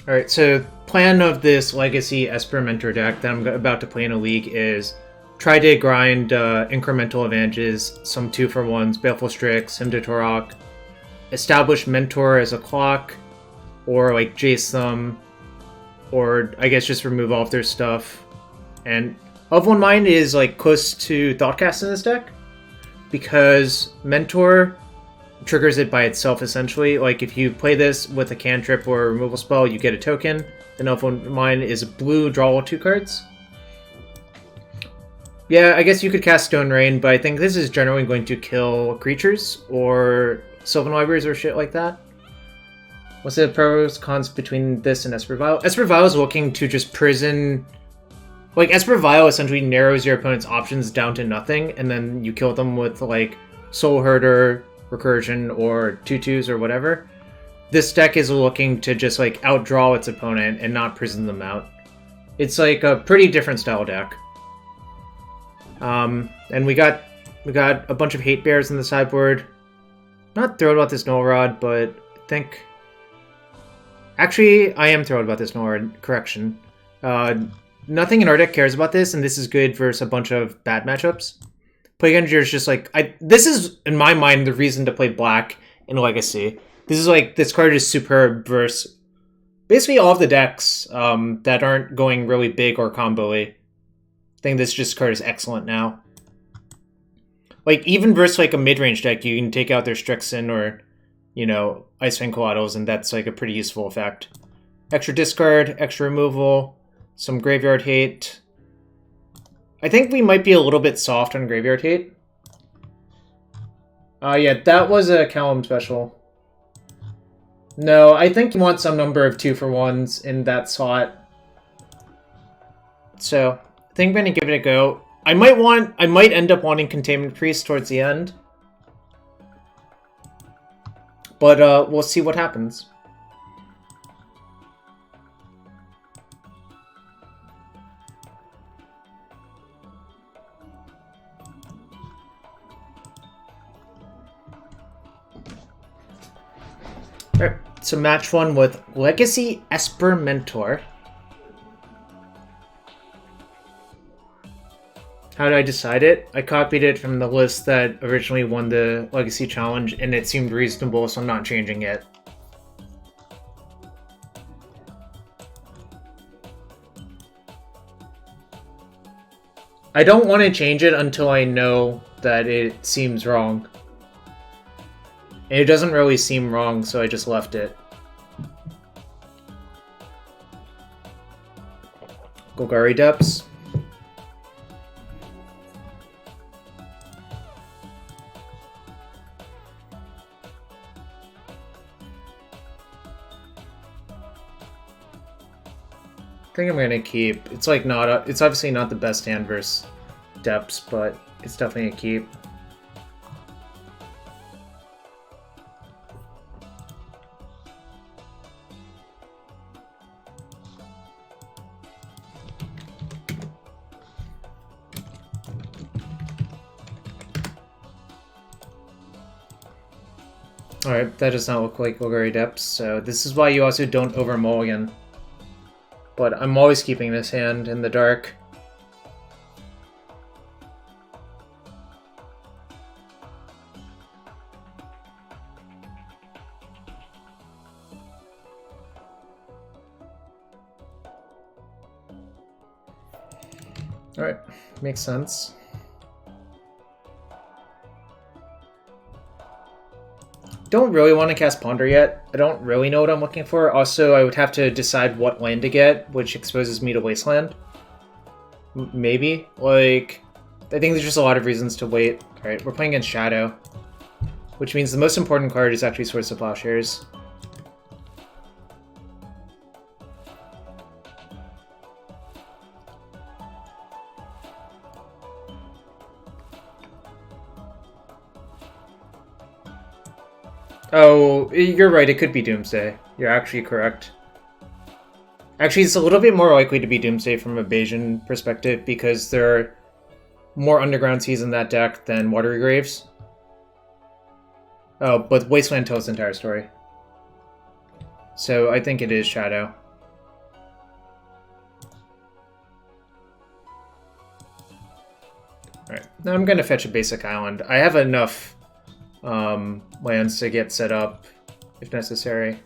Alright, so plan of this Legacy Esper Mentor deck that I'm about to play in a league is try to grind incremental advantages, some 2-for-1s, Baleful Strix, Hymn to Torok, establish Mentor as a clock, or like Jace them, or I guess just remove all of their stuff. And Of One Mind is like close to Thoughtcast in this deck, because Mentor triggers it by itself essentially. Like if you play this with a cantrip or a removal spell, you get a token. Then Of One Mind is blue, draw all 2 cards. Yeah, I guess you could cast Stone Rain, but I think this is generally going to kill creatures or Sylvan Libraries or shit like that. What's the pros, cons between this and Esper Vial? Esper Vial is looking to just prison... Like, Esper Vial essentially narrows your opponent's options down to nothing, and then you kill them with, like, Soul Herder, Recursion, or 2/2s or whatever. This deck is looking to just, like, outdraw its opponent and not prison them out. It's, like, a pretty different style deck. And we got a bunch of Hate Bears in the sideboard. Not thrilled about this Null Rod, but I think... Actually, I am thrilled about this Null Rod. Correction. Nothing in our deck cares about this, and this is good versus a bunch of bad matchups. Plague Engineer is just like... This is, in my mind, the reason to play Black in Legacy. This is like... This card is superb versus... Basically all of the decks that aren't going really big or combo-y. I think this card is excellent now. Like, even versus, like, a mid-range deck, you can take out their Strixen or, you know, Icefang Coatls, and that's, like, a pretty useful effect. Extra discard, extra removal, some Graveyard Hate. I think we might be a little bit soft on Graveyard Hate. Yeah, that was a Callum special. No, I think you want some number of 2-for-1s in that slot. So... I think I'm gonna give it a go. I might end up wanting Containment Priest towards the end. But we'll see what happens. Alright, so match 1 with Legacy Esper Mentor. How did I decide it? I copied it from the list that originally won the Legacy Challenge, and it seemed reasonable, so I'm not changing it. I don't want to change it until I know that it seems wrong. And it doesn't really seem wrong, so I just left it. Golgari Depths. I think I'm gonna keep. It's like not. It's obviously not the best hand versus Depths, but it's definitely a keep. Alright, that does not look like Golgari Depths, so this is why you also don't over-mulligan. But I'm always keeping this hand in the dark. Alright, makes sense. Don't really want to cast Ponder yet. I don't really know what I'm looking for. Also, I would have to decide what land to get, which exposes me to Wasteland. Maybe. Like, I think there's just a lot of reasons to wait. Alright, we're playing against Shadow, which means the most important card is actually Swords to Plowshares. Oh, you're right, it could be Doomsday. You're actually correct. Actually, it's a little bit more likely to be Doomsday from a Bayesian perspective because there are more Underground Seas in that deck than Watery Graves. Oh, but Wasteland tells the entire story. So I think it is Shadow. I'm gonna fetch a basic island. I have enough lands to get set up if necessary.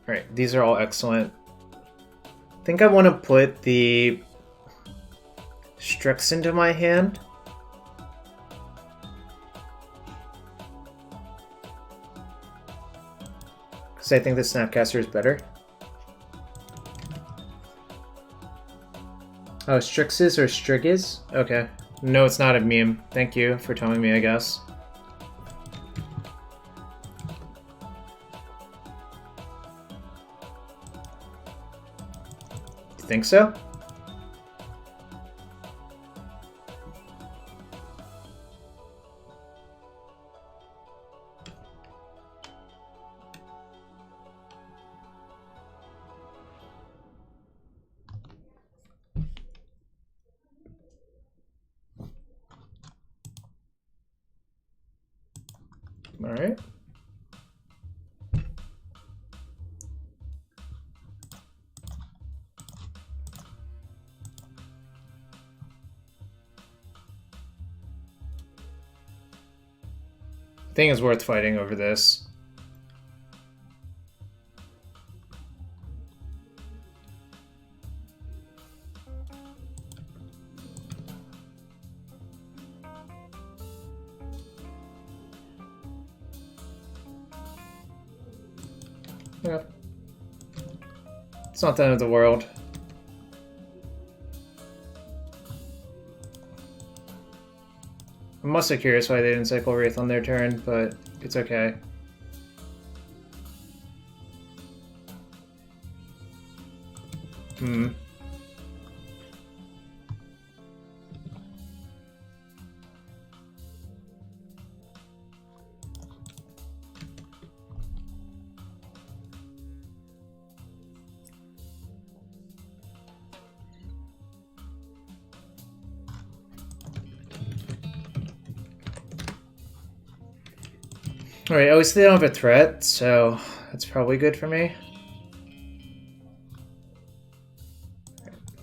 Alright, these are all excellent. I think I want to put the Strix into my hand. Because I think the Snapcaster is better. Oh, Strixes or Striges? Okay. No, it's not a meme. Thank you for telling me, I guess. You think so? All right. Thing is worth fighting over this. Yeah. It's not the end of the world. I'm mostly curious why they didn't cycle Wraith on their turn, but it's okay. Alright, at least they don't have a threat, so that's probably good for me.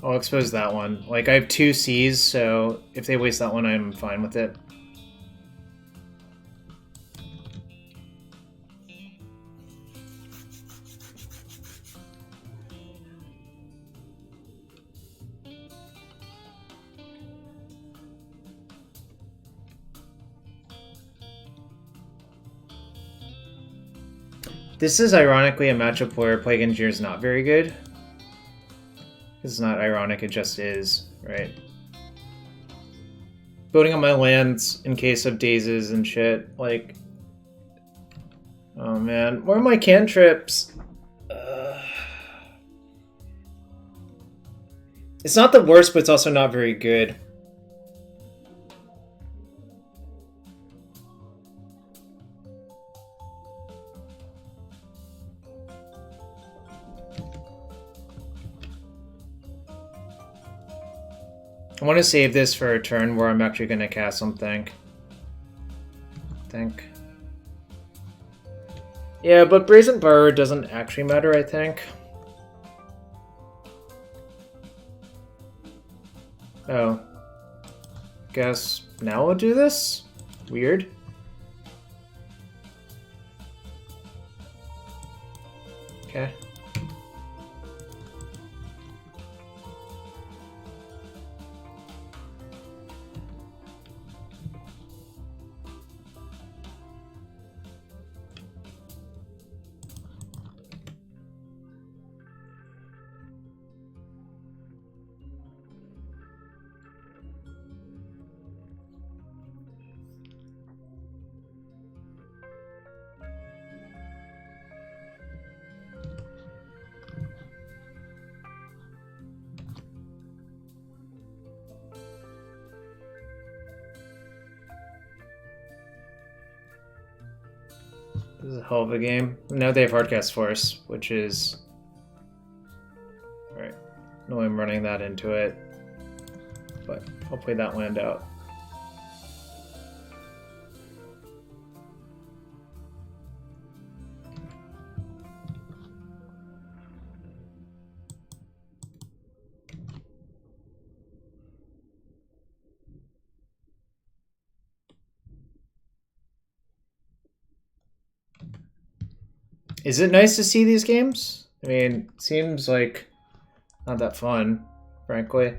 I'll expose that one. Like, I have 2 Cs, so if they waste that one, I'm fine with it. This is ironically a matchup where Plague Engineer is not very good. It's not ironic, it just is, right? Building on my lands in case of dazes and shit, like... Oh man, where are my cantrips? It's not the worst, but it's also not very good. I want to save this for a turn where I'm actually going to cast something. I think. Yeah, but Brazen Borrower doesn't actually matter, I think. Oh. Guess now we'll do this? Weird. Okay. This is a hell of a game. Now they have Hardcast Force, which is... Alright. No, I'm running that into it. But I'll play that land out. Is it nice to see these games? I mean, it seems like not that fun, frankly.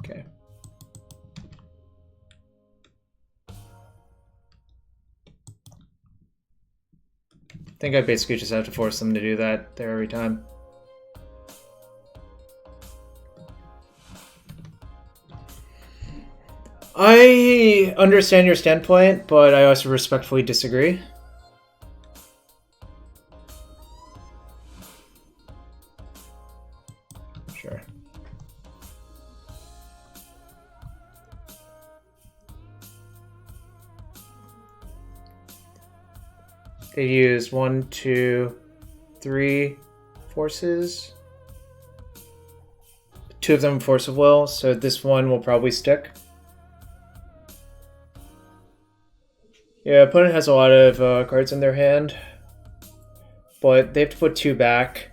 Okay. I think I basically just have to force them to do that there every time. I understand your standpoint, but I also respectfully disagree. Sure. They used 1, 2, 3 forces. 2 of them force of will, so this one will probably stick. Yeah, opponent has a lot of cards in their hand, but they have to put 2 back.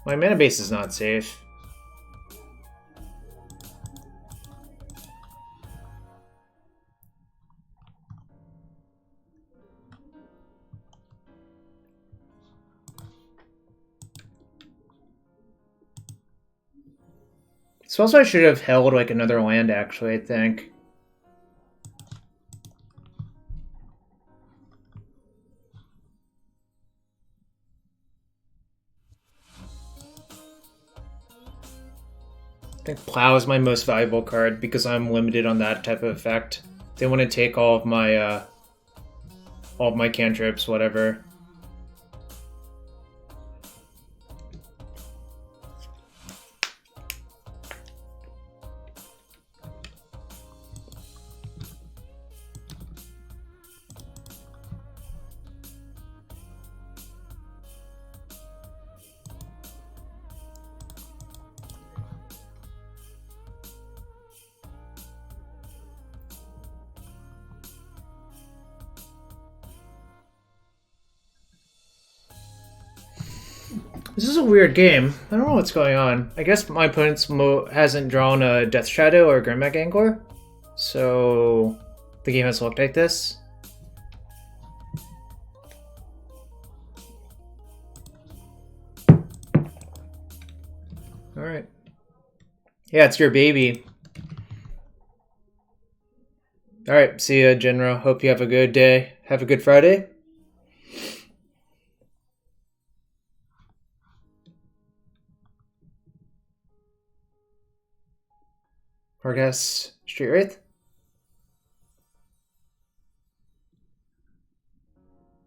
My mana base is not safe. So also I should have held like another land actually, I think. I think Plow is my most valuable card because I'm limited on that type of effect. They want to take all of my cantrips, whatever. This is a weird game. I don't know what's going on. I guess my opponent hasn't drawn a Death Shadow or Grimmack Angler, so the game has looked like this. Alright. Yeah, it's your baby. Alright, see ya, General. Hope you have a good day. Have a good Friday. Hargas Street Wraith.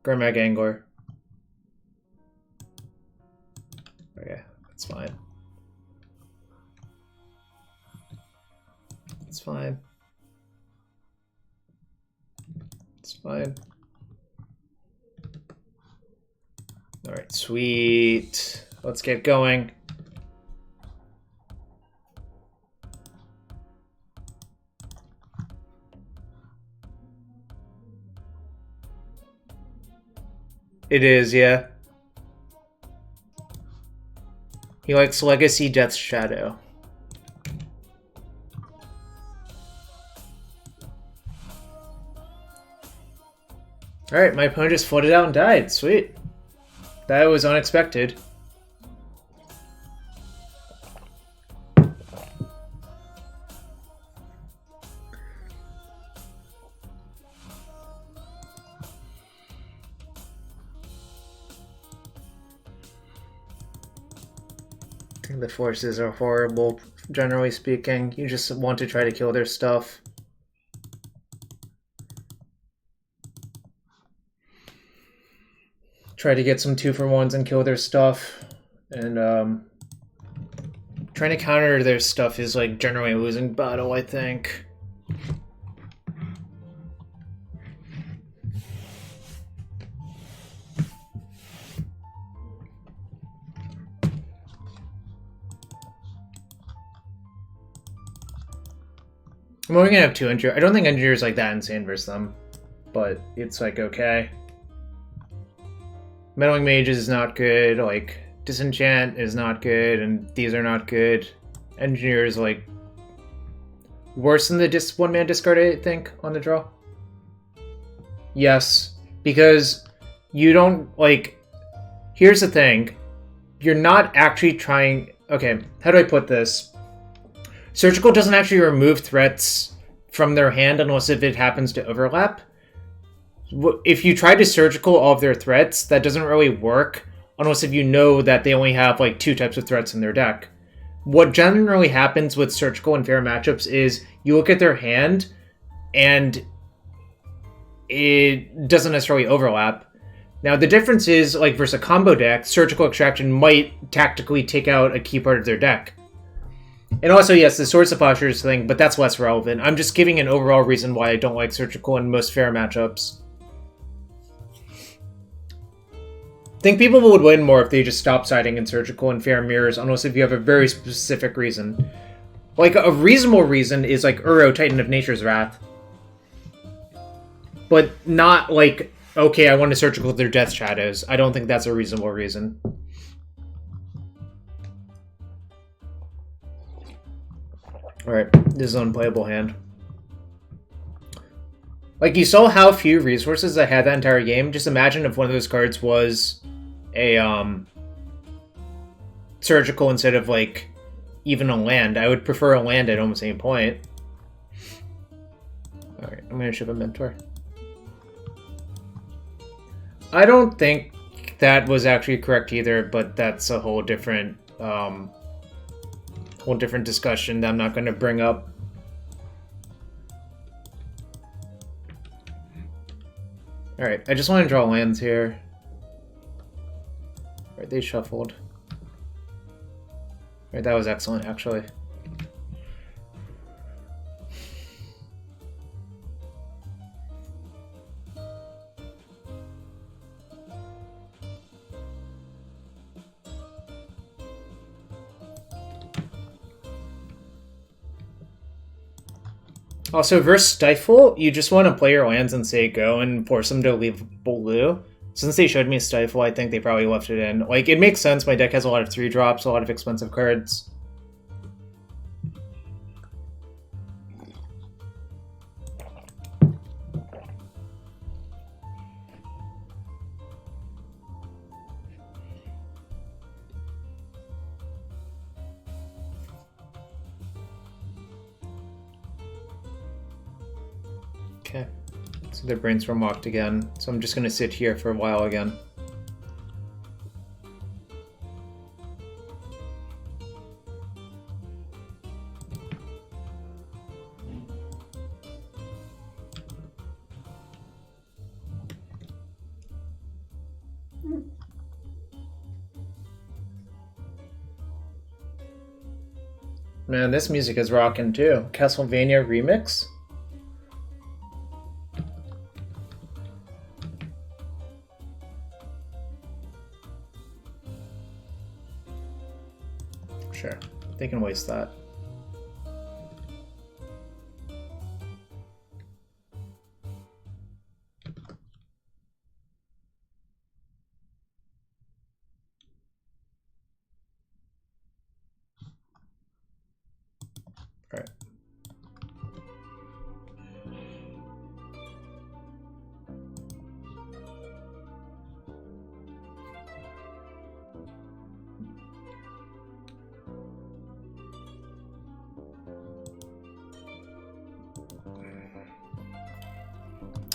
Grimmack Angler. Okay, that's fine. It's fine. It's fine. Alright, sweet. Let's get going. It is, yeah. He likes Legacy Death Shadow. Alright, my opponent just floated out and died. Sweet. That was unexpected. I think the forces are horrible, generally speaking. You just want to try to kill their stuff. Try to get some 2-for-1s and kill their stuff. And trying to counter their stuff is like generally losing battle, I think. I'm only gonna have 2 engineers. I don't think engineers like that insane versus them, but it's like okay. Meddling mages is not good. Like disenchant is not good, and these are not good. Engineers like worse than the one-man discard, I think, on the draw. Yes, because you don't like. Here's the thing, you're not actually trying. Okay, how do I put this? Surgical doesn't actually remove threats from their hand unless if it happens to overlap. If you try to surgical all of their threats, that doesn't really work unless if you know that they only have like 2 types of threats in their deck. What generally happens with surgical and fair matchups is you look at their hand and it doesn't necessarily overlap. Now the difference is, like versus a combo deck, surgical extraction might tactically take out a key part of their deck. And also, yes, the Swords of Plowshares thing, but that's less relevant. I'm just giving an overall reason why I don't like surgical in most fair matchups. I think people would win more if they just stopped siding in surgical and fair mirrors, unless if you have a very specific reason. Like, a reasonable reason is like Uro, Titan of Nature's Wrath. But not like, okay, I want to surgical their Death Shadows. I don't think that's a reasonable reason. Alright, this is an unplayable hand. Like, you saw how few resources I had that entire game. Just imagine if one of those cards was a, surgical instead of, like, even a land. I would prefer a land at almost any point. Alright, I'm gonna ship a Mentor. I don't think that was actually correct either, but that's a whole different, discussion that I'm not going to bring up. Alright, I just want to draw lands here. Alright, they shuffled. Alright, that was excellent, actually. Also, versus Stifle, you just want to play your lands and say go and force them to leave blue. Since they showed me Stifle, I think they probably left it in. Like, it makes sense. My deck has a lot of 3-drops, a lot of expensive cards. Okay, so their brainstorm walked again, so I'm just going to sit here for a while again. Man, this music is rocking too. Castlevania remix? Sure, they can waste that. All right.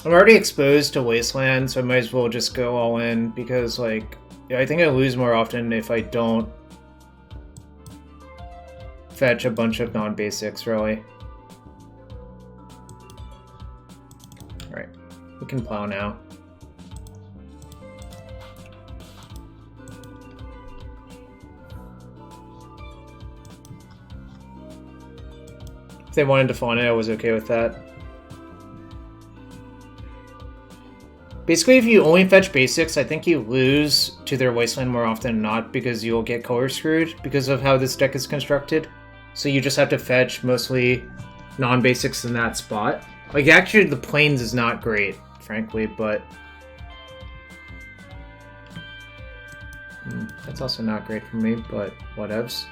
I'm already exposed to Wasteland, so I might as well just go all in, because, like, I think I lose more often if I don't fetch a bunch of non-basics, really. Alright, we can plow now. If they wanted to fawn it, I was okay with that. Basically, if you only fetch basics, I think you lose to their Wasteland more often than not, because you'll get color screwed because of how this deck is constructed. So you just have to fetch mostly non-basics in that spot. Like, actually, the plains is not great, frankly, but... that's also not great for me, but whatevs.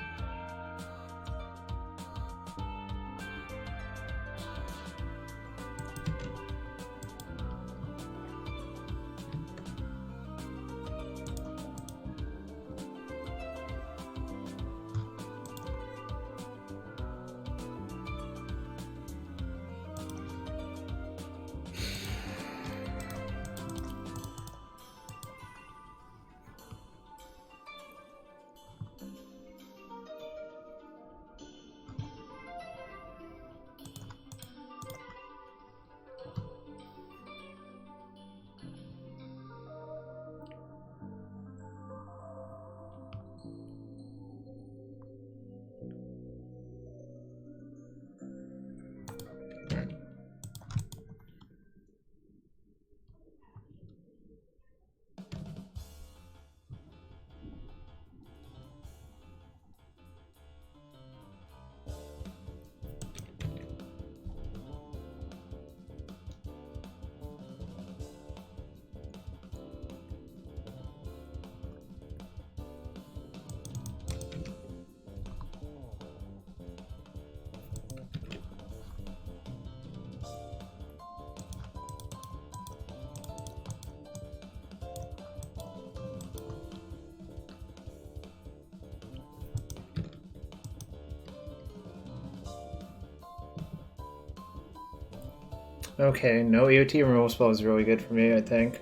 Okay, no EOT removal spell is really good for me, I think.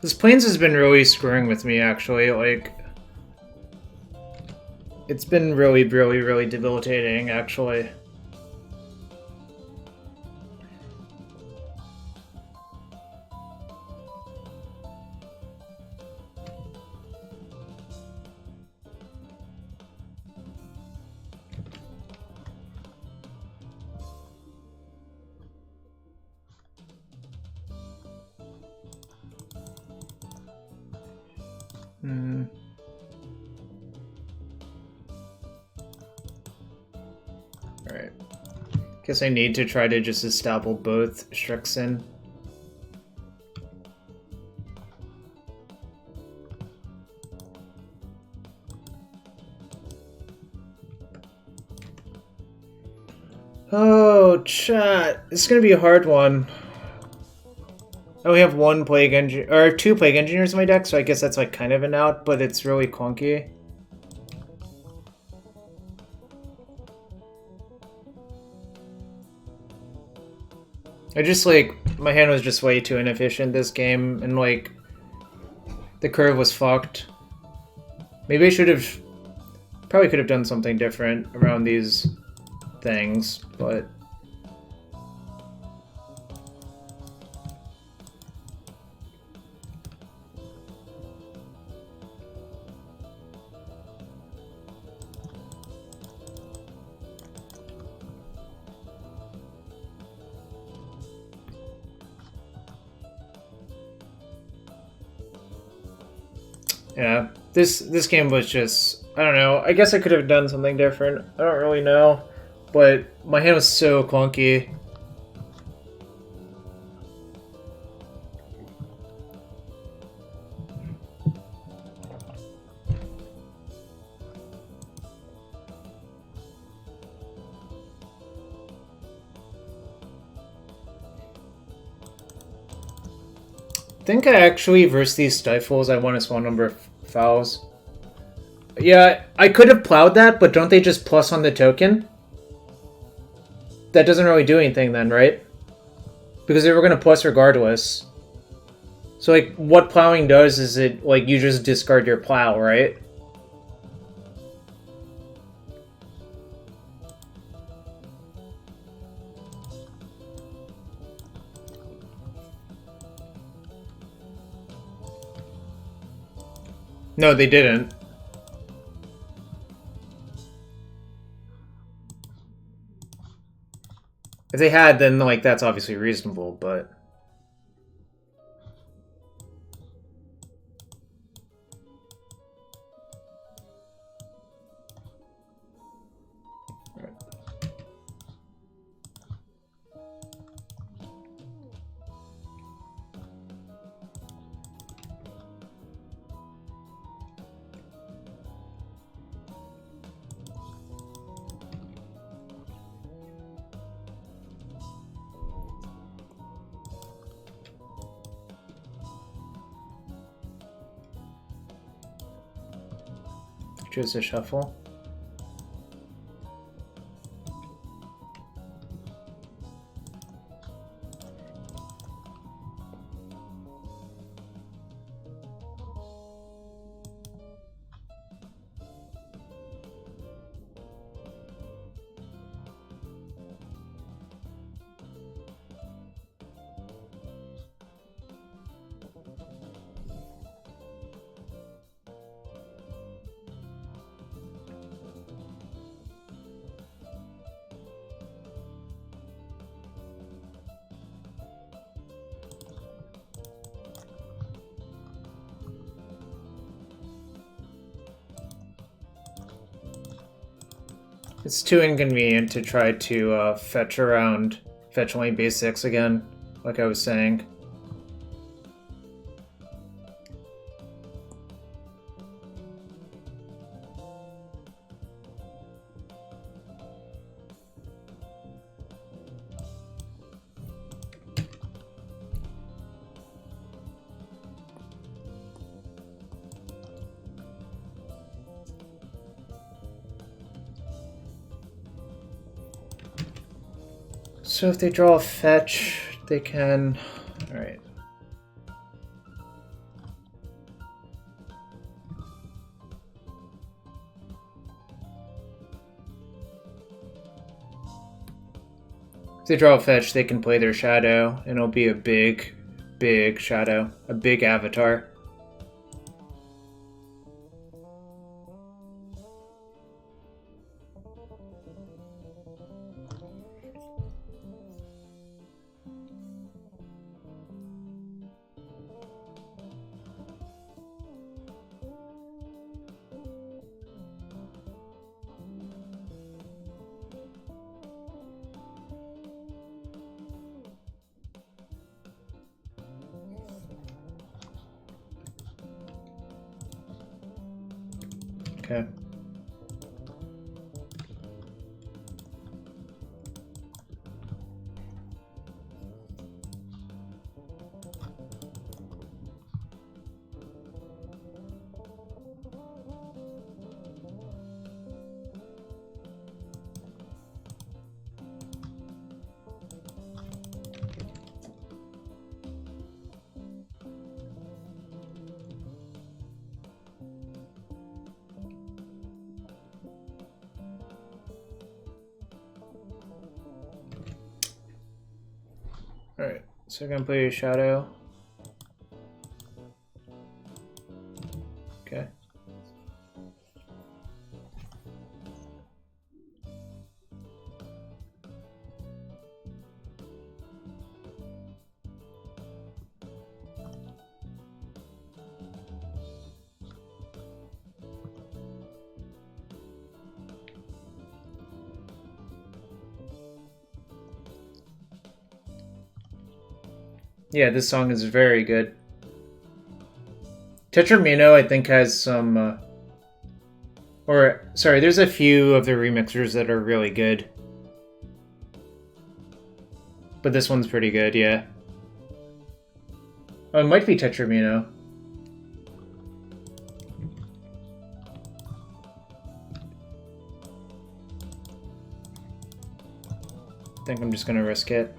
This plains has been really screwing with me, actually. Like, it's been really, really, really debilitating, actually. Alright. Guess I need to try to just establish both Strix in. Oh, chat. This is gonna be a hard one. I only have one Plague Engineer, or two Plague Engineers in my deck, so I guess that's like kind of an out, but it's really clunky. I just, like, my hand was just way too inefficient this game, and, like, the curve was fucked. Maybe I should have, probably could have done something different around these things, but... yeah, this game was just, I don't know, I guess I could have done something different. I don't really know, but my hand was so clunky. I think I actually, versus these stifles, I want a small number of fouls. Yeah, I could have plowed that, but don't they just plus on the token? That doesn't really do anything then, right? Because they were going to plus regardless. So, like, what plowing does is it, like, you just discard your plow, right? No, they didn't. If they had, then like that's obviously reasonable, but choose a shuffle. It's too inconvenient to try to fetch around fetch only base 6 again, like I was saying. So if they draw a fetch, they can... Alright. If they draw a fetch, they can play their shadow, and it'll be a big, big shadow. A big avatar. Okay. Alright, so I'm gonna play a shadow. Okay. Yeah, this song is very good. Tetramino, I think, has some... sorry, there's a few of the remixers that are really good. But this one's pretty good, yeah. Oh, it might be Tetramino. I think I'm just gonna risk it.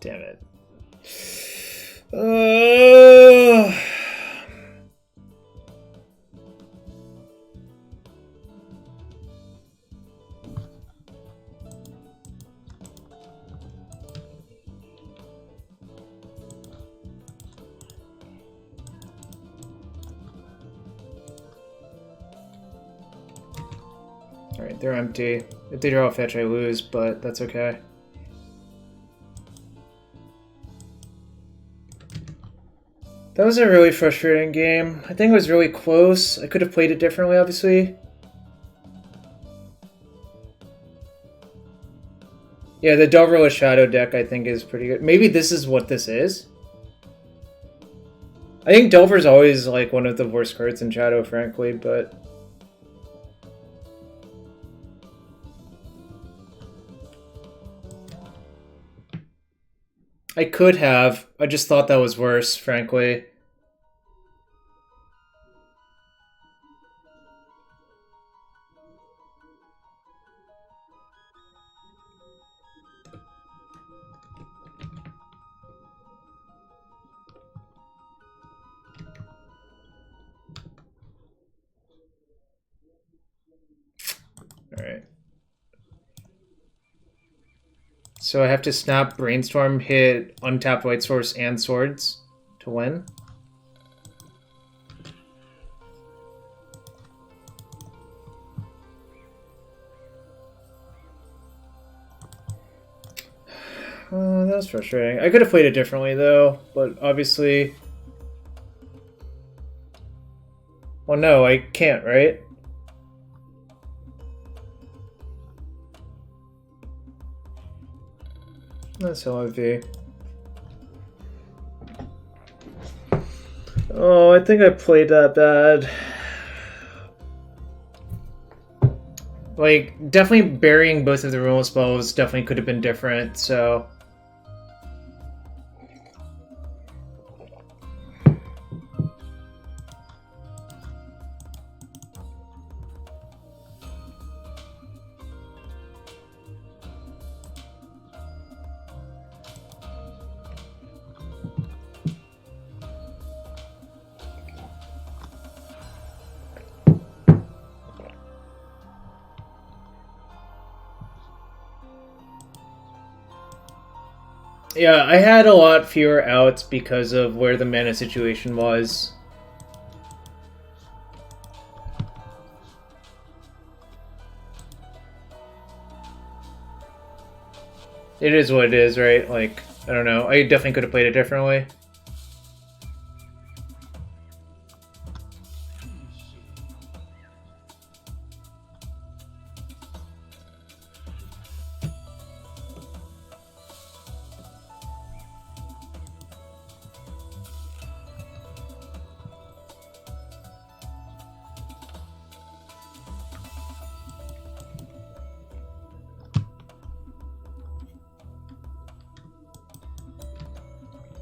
Damn it. Alright, they're empty. If they draw a fetch, I lose, but that's okay. That was a really frustrating game. I think it was really close. I could have played it differently, obviously. Yeah, the Delverless Shadow deck I think is pretty good. Maybe this is what this is? I think Delver's always like one of the worst cards in Shadow, frankly, but... I could have. I just thought that was worse, frankly. Alright. So I have to snap Brainstorm, hit untapped White Source and Swords to win. Oh, that was frustrating. I could have played it differently though, but obviously... Well, no, I can't, right? That's LIV. Oh, I think I played that bad. Like, definitely burying both of the removal spells definitely could have been different, so... Yeah, I had a lot fewer outs because of where the mana situation was. It is what it is, right? Like, I don't know. I definitely could have played it differently.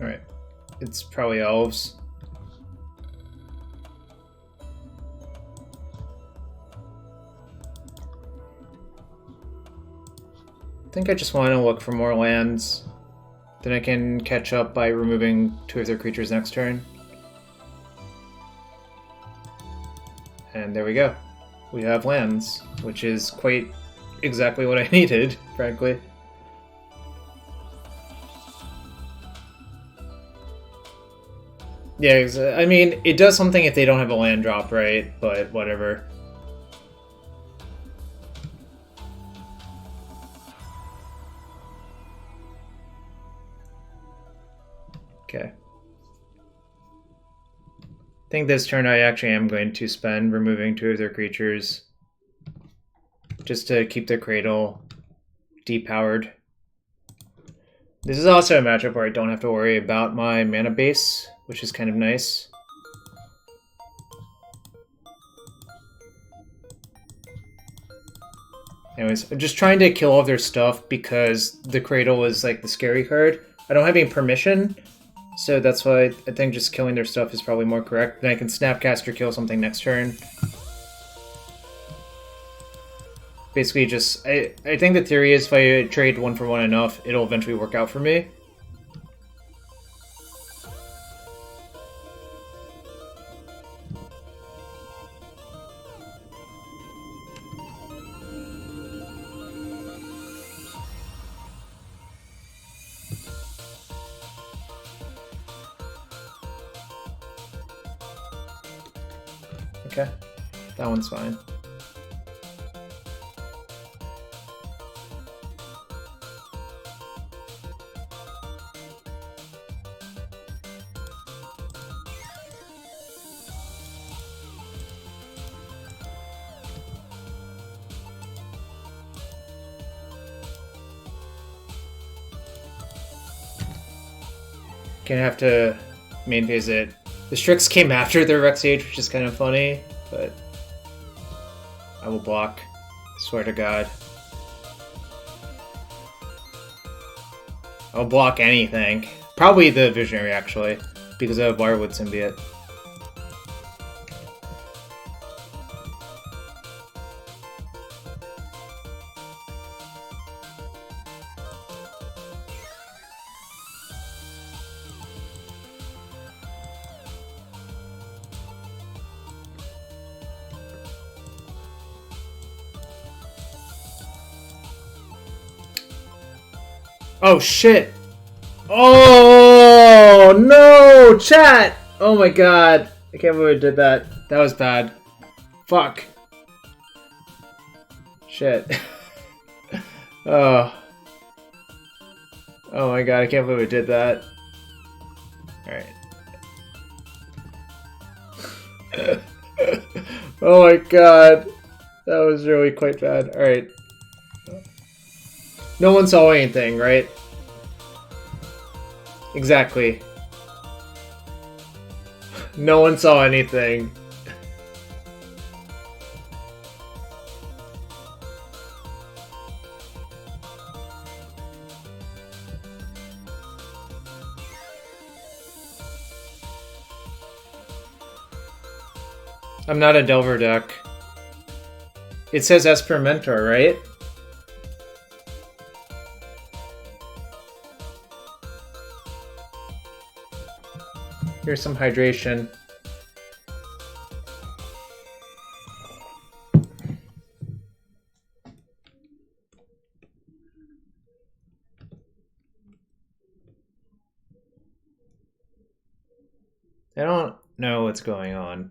Alright. It's probably elves. I think I just want to look for more lands. Then I can catch up by removing 2 of their creatures next turn. And there we go. We have lands, which is quite exactly what I needed, frankly. Yeah, I mean, it does something if they don't have a land drop, right? But whatever. Okay. I think this turn I actually am going to spend removing 2 of their creatures. Just to keep their Cradle depowered. This is also a matchup where I don't have to worry about my mana base, which is kind of nice. Anyways, I'm just trying to kill all of their stuff because the Cradle is like the scary card. I don't have any permission, so that's why I think just killing their stuff is probably more correct. Then I can Snapcast or kill something next turn. Basically just, I think the theory is if I trade 1 for 1 enough, it'll eventually work out for me. Okay, that one's fine. Gonna have to main phase it. The Strix came after the Rex Age, which is kind of funny, but I will block. Swear to God. I'll block anything. Probably the Visionary, actually, because of Wirewood Symbiote. Oh shit! Oh no! Chat! Oh my god. I can't believe I did that. That was bad. Fuck. Shit. Oh. Oh my god, I can't believe I did that. Alright. Oh my god. That was really quite bad. Alright. No one saw anything, right? Exactly. No one saw anything. I'm not a Delver deck. It says Esper Mentor, right? Here's some hydration. I don't know what's going on.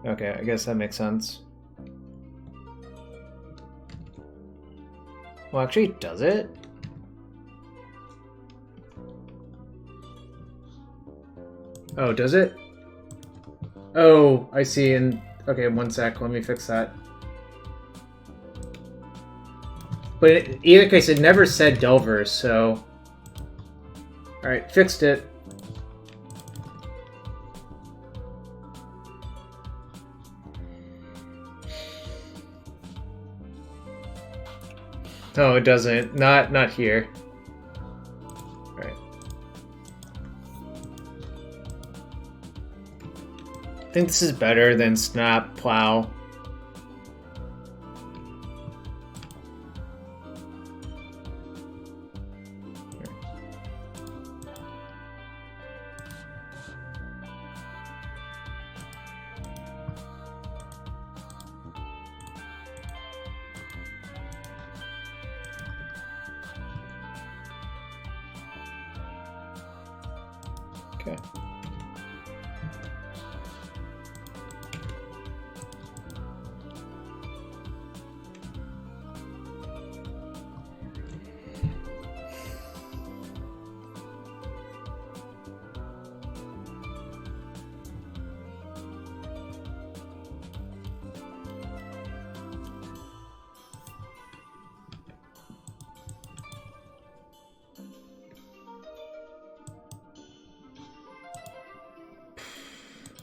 Okay, I guess that makes sense. Well, actually, does it? Oh, does it? Oh, I see. And okay, one sec. Let me fix that. But in either case, it never said Delver, so... Alright, fixed it. No, it doesn't. Not here. Alright. I think this is better than Snap, Plow. Okay.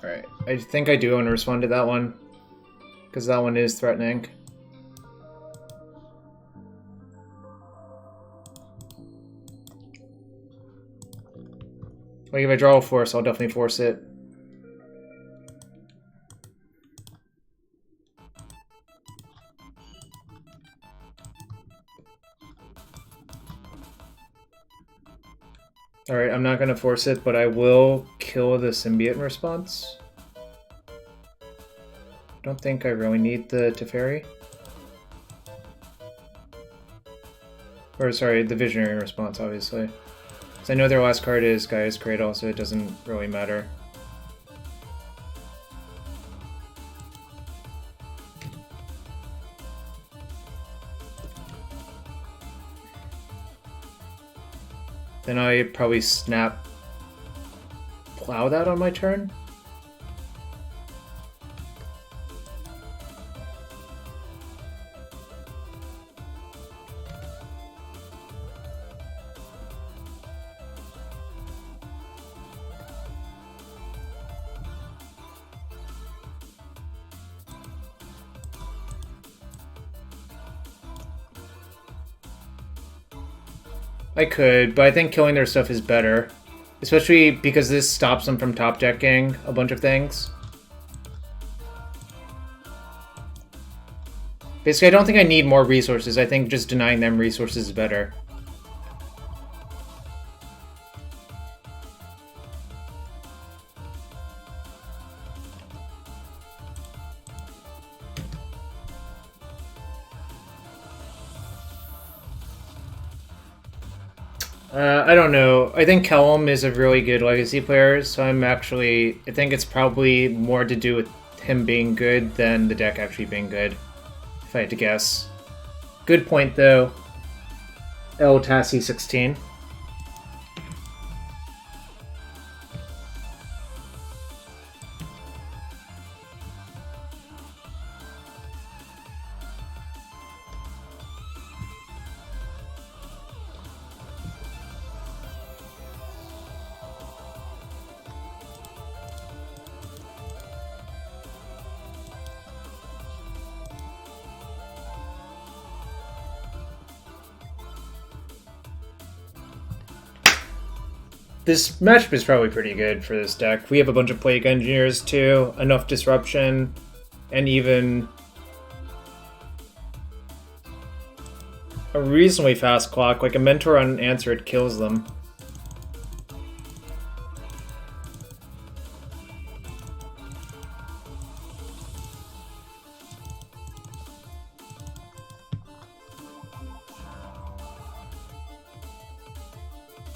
Alright, I think I do want to respond to that one, because that one is threatening. Like, if I draw a force, I'll definitely force it. Alright, I'm not going to force it, but I will kill the symbiote in response. Don't think I really need the Teferi. Or, sorry, the Visionary in response, obviously. Because I know their last card is Gaia's Cradle, so it doesn't really matter. Then I probably snap Plow that on my turn. I could, but I think killing their stuff is better. Especially because this stops them from top decking a bunch of things. Basically, I don't think I need more resources. I think just denying them resources is better. I don't know. I think Kellum is a really good legacy player, so I think it's probably more to do with him being good than the deck actually being good, if I had to guess. Good point, though. El Tassi 16. This matchup is probably pretty good for this deck. We have a bunch of Plague Engineers too, enough disruption, and even a reasonably fast clock. Like a Mentor unanswered kills them.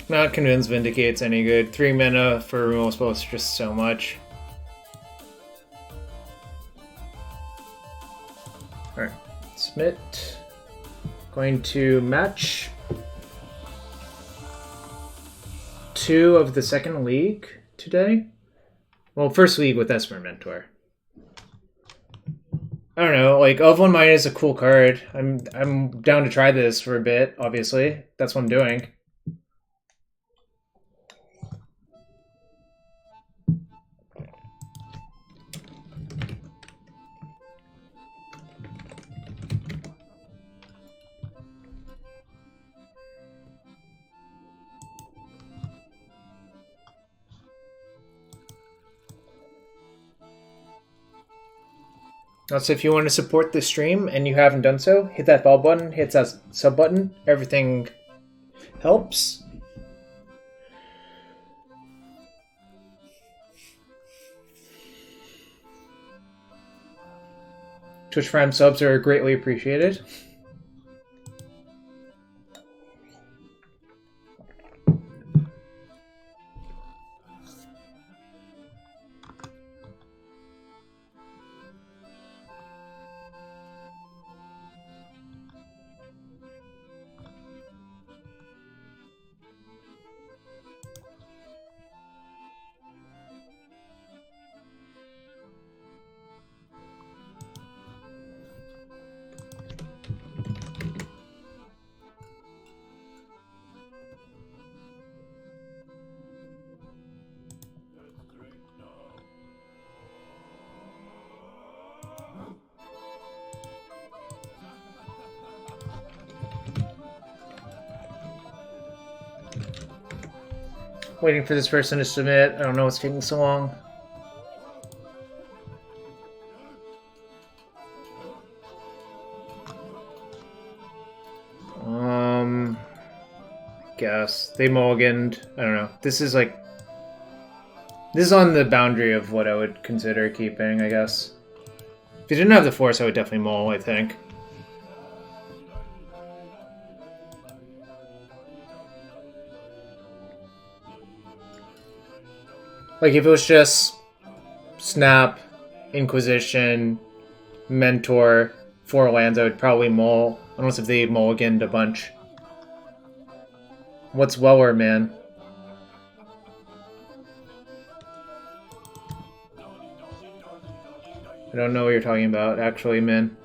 Not convinced Vindicate's any good. 3 mana for removal spells is just so much. Alright, Smit. Going to match 2 of the second league today. Well, first league with Esper Mentor. I don't know, like Of One Mind is a cool card. I'm down to try this for a bit, obviously. That's what I'm doing. Also, if you want to support the stream and you haven't done so, hit that bell button, hit that sub button. Everything helps. Twitch Prime subs are greatly appreciated. Waiting for this person to submit. I don't know what's taking so long. Guess they mulliganed. I don't know. This is on the boundary of what I would consider keeping, I guess. If you didn't have the force, I would definitely mull, I think. Like, if it was just Snap, Inquisition, Mentor, 4 lands, I would probably mull. Unless if they mulliganed a bunch. What's Weller, man? I don't know what you're talking about, actually, man.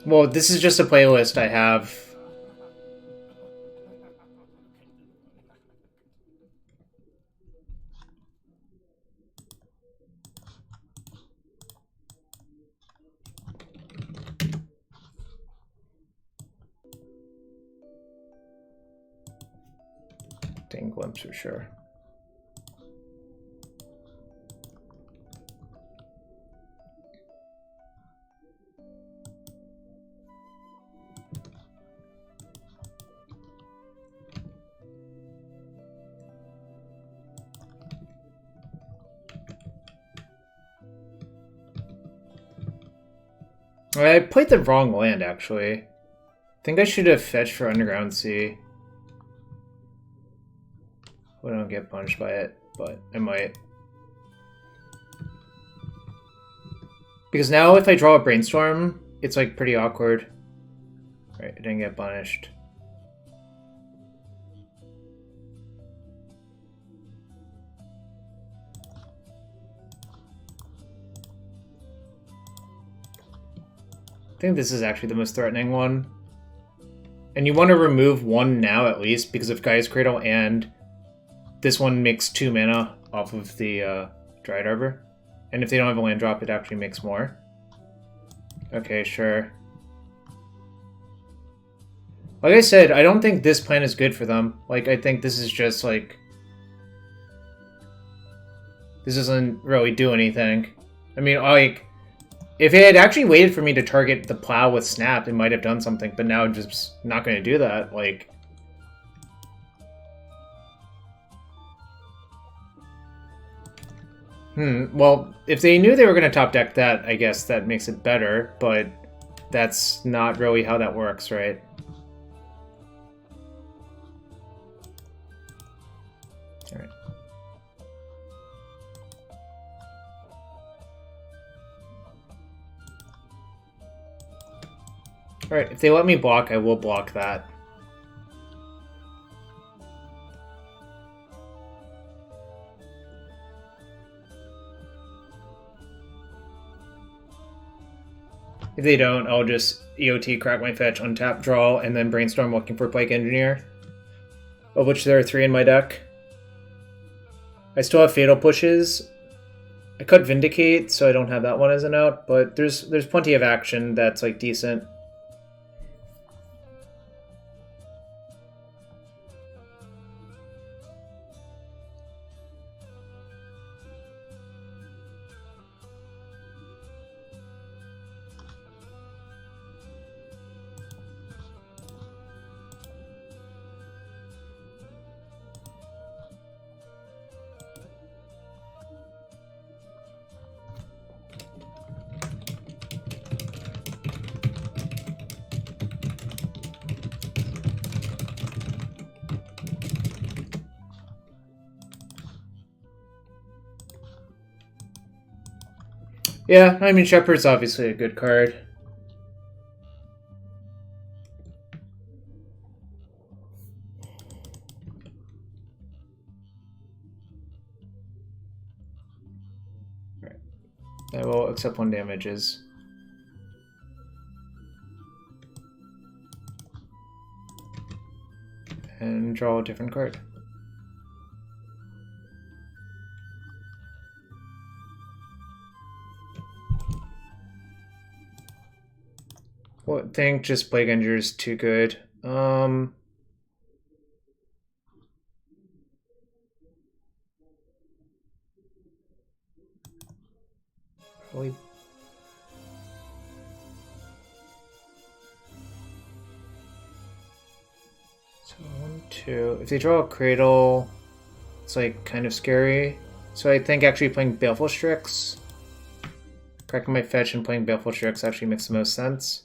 Well, this is just a playlist I have. Taking glimpse for sure. I played the wrong land, actually. I think I should have fetched for Underground Sea. I don't get punished by it, but I might. Because now if I draw a Brainstorm, it's like pretty awkward. Right, I didn't get punished. I think this is actually the most threatening one. And you want to remove one now at least, because of Gaia's Cradle, and this one makes 2 mana off of the Dryad Arbor. And if they don't have a land drop, it actually makes more. Okay, sure. Like I said, I don't think this plan is good for them. Like, I think this is just, like... This doesn't really do anything. I mean, like... If it had actually waited for me to target the plow with Snap, it might have done something, but now it's just not going to do that. Like... Well, if they knew they were going to top deck that, I guess that makes it better, but that's not really how that works, right? Alright. Alright, if they let me block, I will block that. If they don't, I'll just EOT, crack my fetch, untap, draw, and then Brainstorm looking for Plague Engineer. Of which there are 3 in my deck. I still have Fatal Pushes. I could Vindicate, so I don't have that one as an out, but there's plenty of action that's like decent. Yeah, I mean, Shepherd's obviously a good card. Right. I will accept 1 damages. And draw a different card. Well, I think just Plague Engineer is too good. Really? So 1, 2. If they draw a Cradle, it's like kind of scary. So I think actually playing Baleful Strix, cracking my fetch and playing Baleful Strix actually makes the most sense.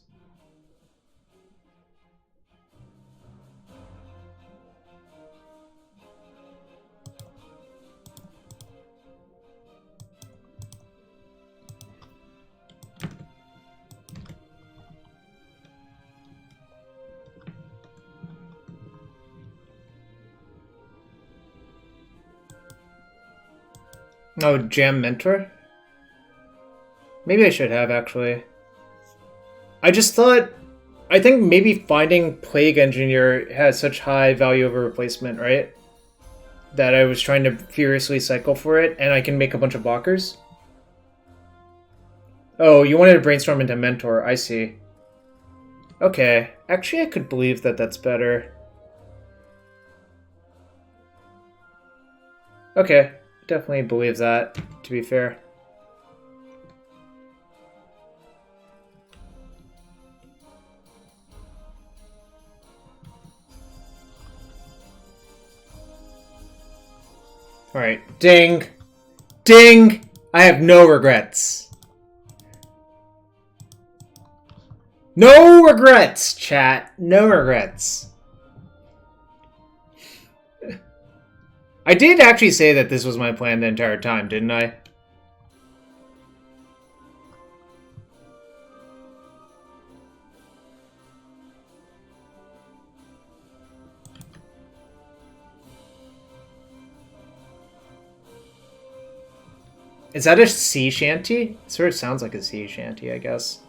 Oh, Jam Mentor? Maybe I should have, actually. I just thought... I think maybe finding Plague Engineer has such high value over replacement, right? That I was trying to furiously cycle for it, and I can make a bunch of blockers. Oh, you wanted to Brainstorm into Mentor, I see. Okay, actually I could believe that that's better. Okay, definitely believe that, to be fair. Alright, ding! Ding! I have no regrets. No regrets, chat. No regrets. I did actually say that this was my plan the entire time, didn't I? Is that a sea shanty? It sort of sounds like a sea shanty, I guess.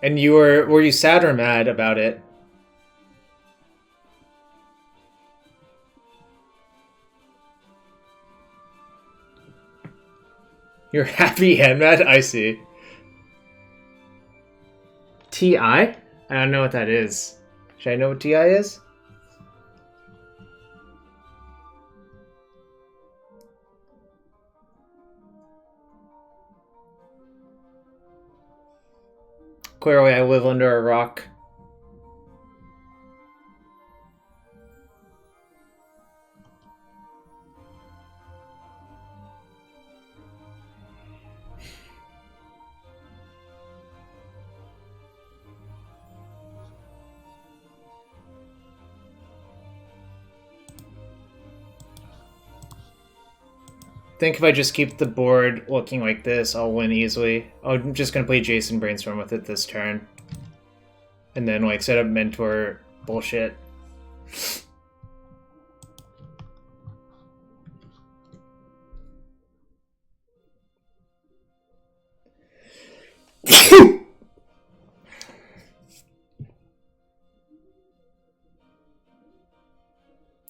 And were you sad or mad about it? You're happy and mad? I see. TI? I don't know what that is. Should I know what TI is? Clearly, I live under a rock. I think if I just keep the board looking like this, I'll win easily. I'm just gonna play Jason Brainstorm with it this turn. And then, like, set up Mentor bullshit.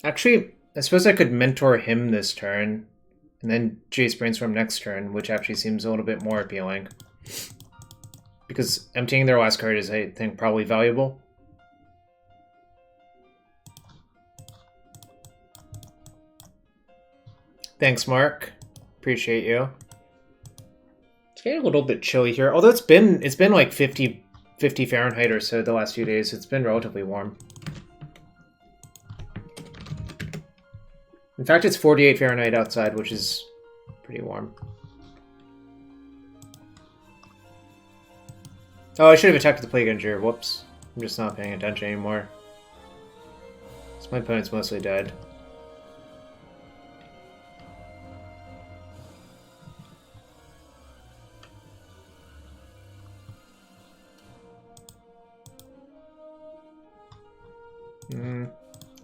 Actually, I suppose I could Mentor him this turn. And then Jace Brainstorm next turn, which actually seems a little bit more appealing. Because emptying their last card is, I think, probably valuable. Thanks, Mark. Appreciate you. It's getting a little bit chilly here. Although it's been like 50 Fahrenheit or so the last few days. It's been relatively warm. In fact, it's 48 Fahrenheit outside, which is pretty warm. Oh, I should have attacked the Plague Injure. Whoops. I'm just not paying attention anymore. So my opponent's mostly dead.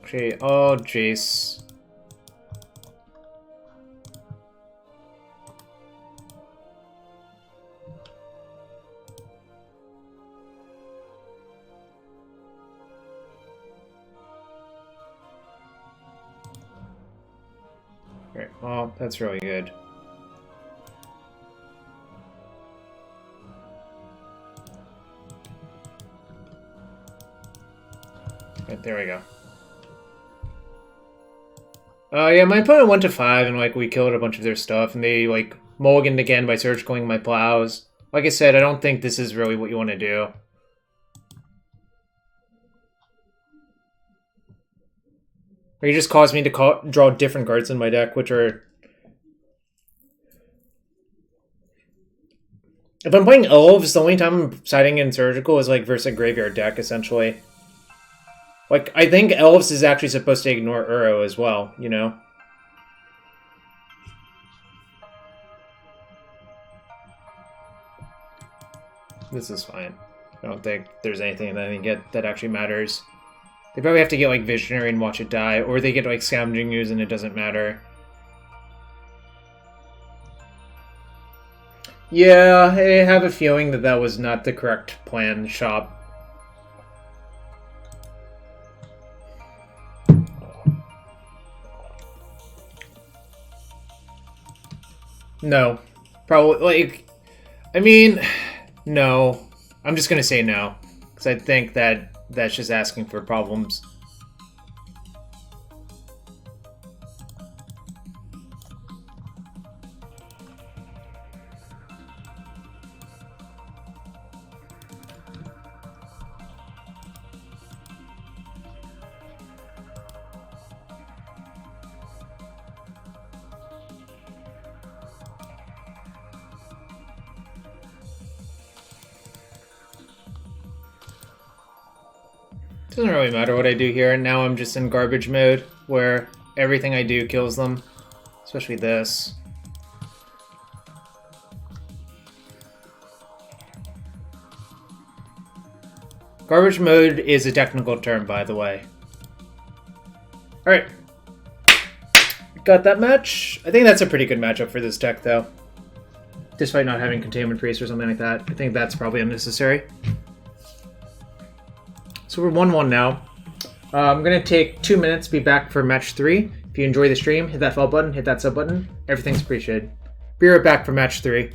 Okay, oh, Jace. Alright, well, that's really good. Right, there we go. Yeah, my opponent went to 5, and, like, we killed a bunch of their stuff, and they, like, mulliganed again by surgicling my plows. Like I said, I don't think this is really what you want to do. Or you just caused me to draw different cards in my deck, which are... If I'm playing Elves, the only time I'm siding in Surgical is, like, versus a graveyard deck, essentially. Like, I think Elves is actually supposed to ignore Uro as well, you know? This is fine. I don't think there's anything that I can get that actually matters. They probably have to get, like, Visionary and watch it die, or they get, like, Scavenging Ooze and it doesn't matter. Yeah, I have a feeling that that was not the correct plan, Shop. No. Probably, like... I mean... No. I'm just gonna say no, because I think that that's just asking for problems. Doesn't really matter what I do here. Now I'm just in garbage mode, where everything I do kills them. Especially this. Garbage mode is a technical term, by the way. Alright. Got that match. I think that's a pretty good matchup for this deck, though. Despite not having Containment Priest or something like that. I think that's probably unnecessary. So we're 1-1 now. I'm going to take 2 minutes to be back for match 3. If you enjoy the stream, hit that follow button, hit that sub button. Everything's appreciated. Be right back for match 3.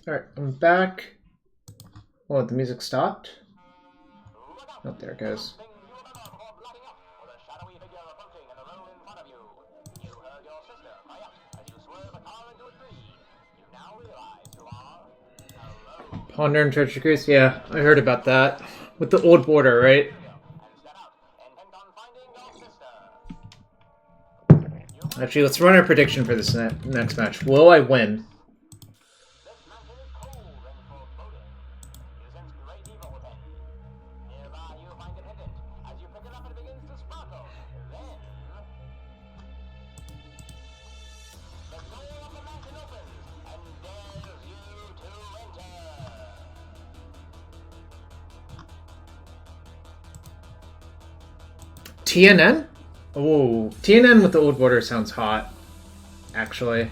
Alright, I'm back. Oh, the music stopped? Oh, there it goes. Ponder and Treacherous Goose? Yeah, I heard about that. With the old border, right? Actually, let's run our prediction for this next match. Will I win? TNN? Oh, TNN with the old border sounds hot, actually.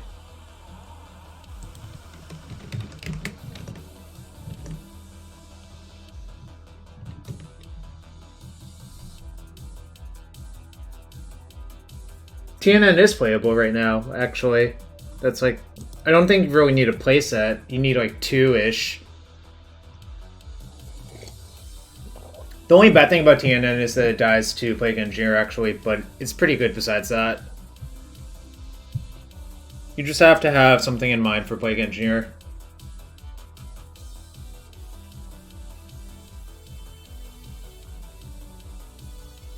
TNN is playable right now, actually. That's like, I don't think you really need a playset. You need like 2-ish. The only bad thing about TNN is that it dies to Plague Engineer, actually, but it's pretty good besides that. You just have to have something in mind for Plague Engineer.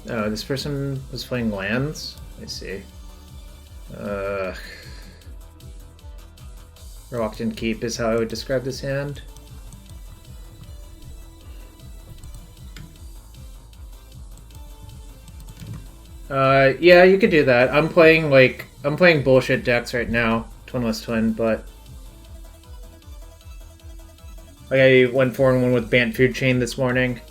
Oh, this person was playing lands? I see. Reluctant Keep is how I would describe this hand. Yeah, you could do that. I'm playing bullshit decks right now, Twinless Twin, but like I went 4-1 with Bant Food Chain this morning.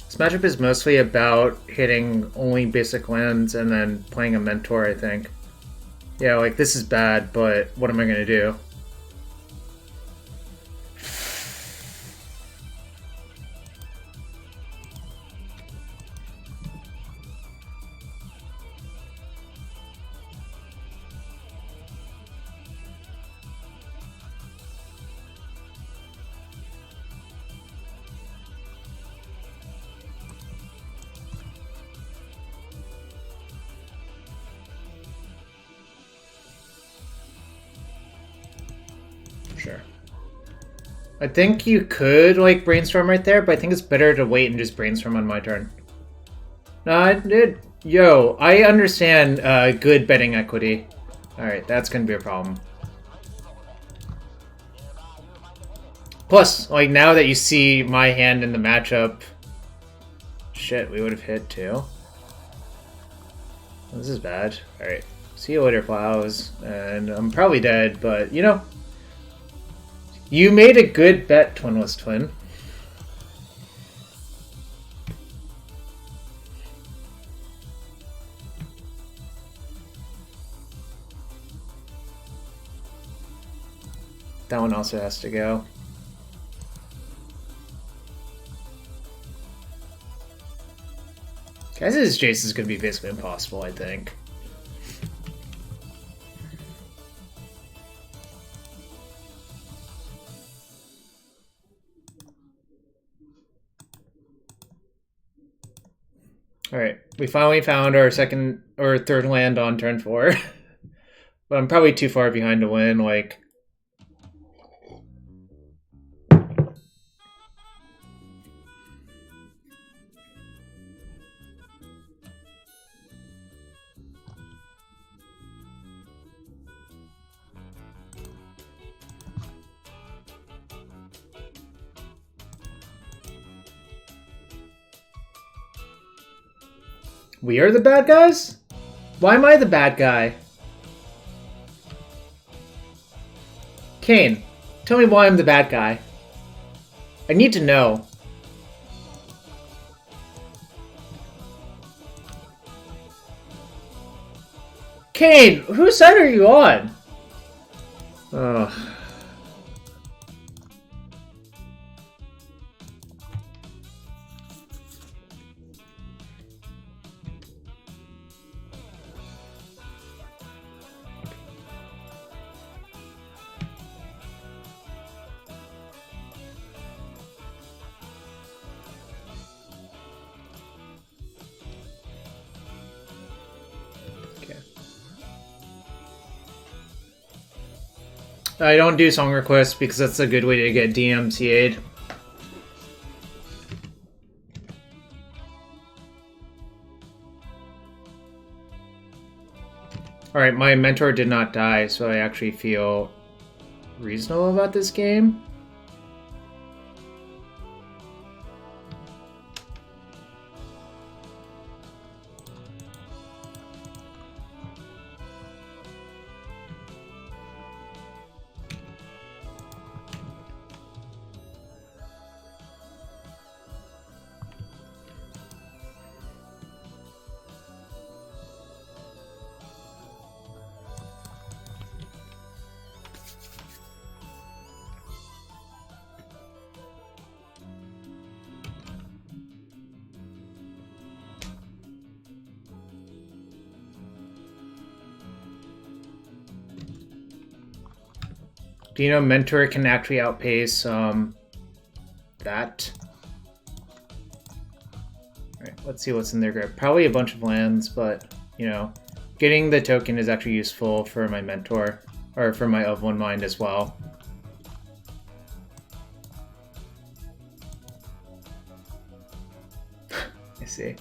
This matchup is mostly about hitting only basic lands and then playing a Mentor, I think. Yeah, like, this is bad, but what am I gonna do? Sure. I think you could, like, brainstorm right there, but I think it's better to wait and just brainstorm on my turn. No, yo, I understand good betting equity. Alright, that's gonna be a problem. Plus, like, now that you see my hand in the matchup... Shit, we would have hit, too. This is bad. Alright, see you later, Plows. And I'm probably dead, but, you know... You made a good bet, Twinless Twin. That one also has to go. Guys, this Jace is going to be basically impossible, I think. Alright, we finally found our second or third land on turn 4. But I'm probably too far behind to win, like... We are the bad guys? Why am I the bad guy? Kane, tell me why I'm the bad guy. I need to know. Kane, whose side are you on? Ugh. I don't do song requests because that's a good way to get DMCA'd. Alright, my mentor did not die, so I actually feel reasonable about this game. Do you know Mentor can actually outpace that? Alright, let's see what's in their grip. Probably a bunch of lands, but, you know, getting the token is actually useful for my Mentor, or for my of One Mind as well. I see.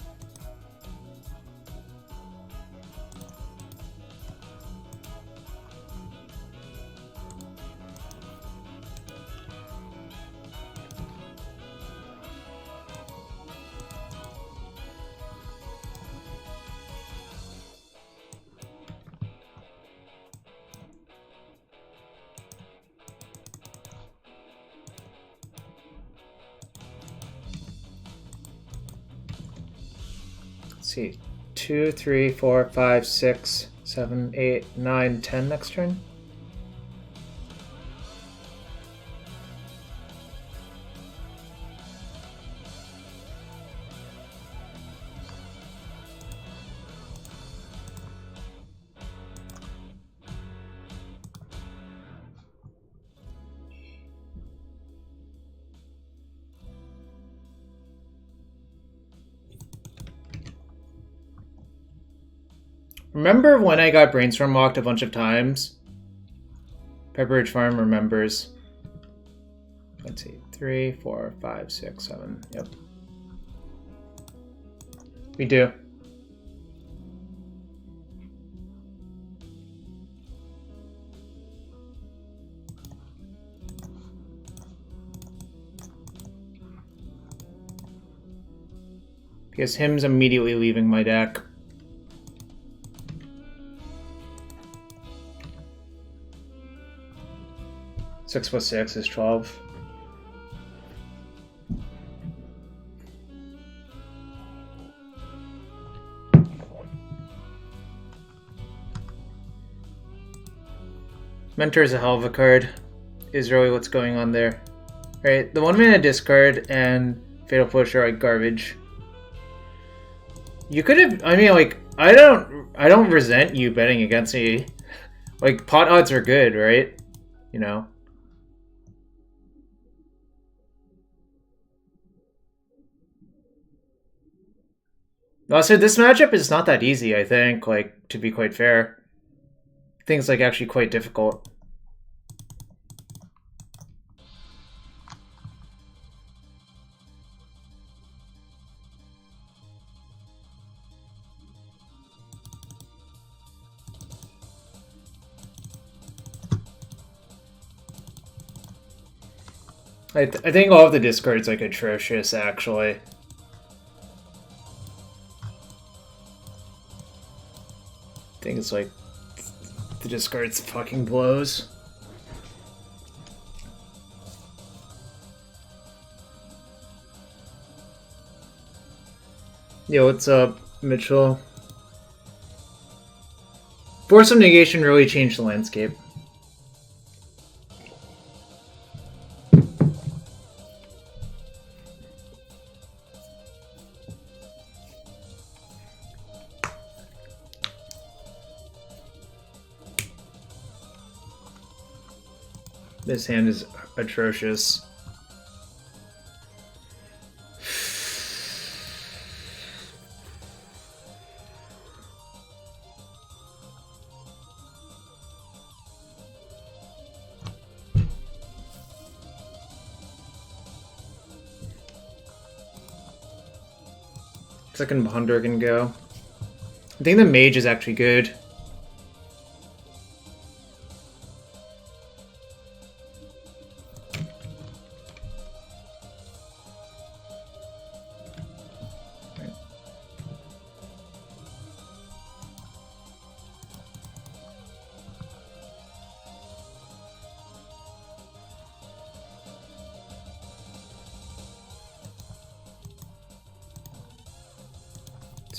See, 2, 3, 4, 5, 6, 7, 8, 9, 10 next turn. Remember when I got Brainstorm walked a bunch of times? Pepperidge Farm remembers. Let's see. 3, 4, 5, 6, 7. Yep. We do. Because him's immediately leaving my deck. Six plus 6 is 12. Mentor is a hell of a card, is really what's going on there. Right, the 1 mana discard and Fatal Push are like garbage. You could have, I mean, like, I don't resent you betting against me. Like, pot odds are good, right? You know? Also, this matchup is not that easy, I think, like, to be quite fair. Things like actually quite difficult. I think all of the discards like atrocious, actually. Things like the discards fucking blows. Yo, what's up, Mitchell? Force of Negation really changed the landscape. This hand is atrocious. Second Bonder can go. I think the mage is actually good.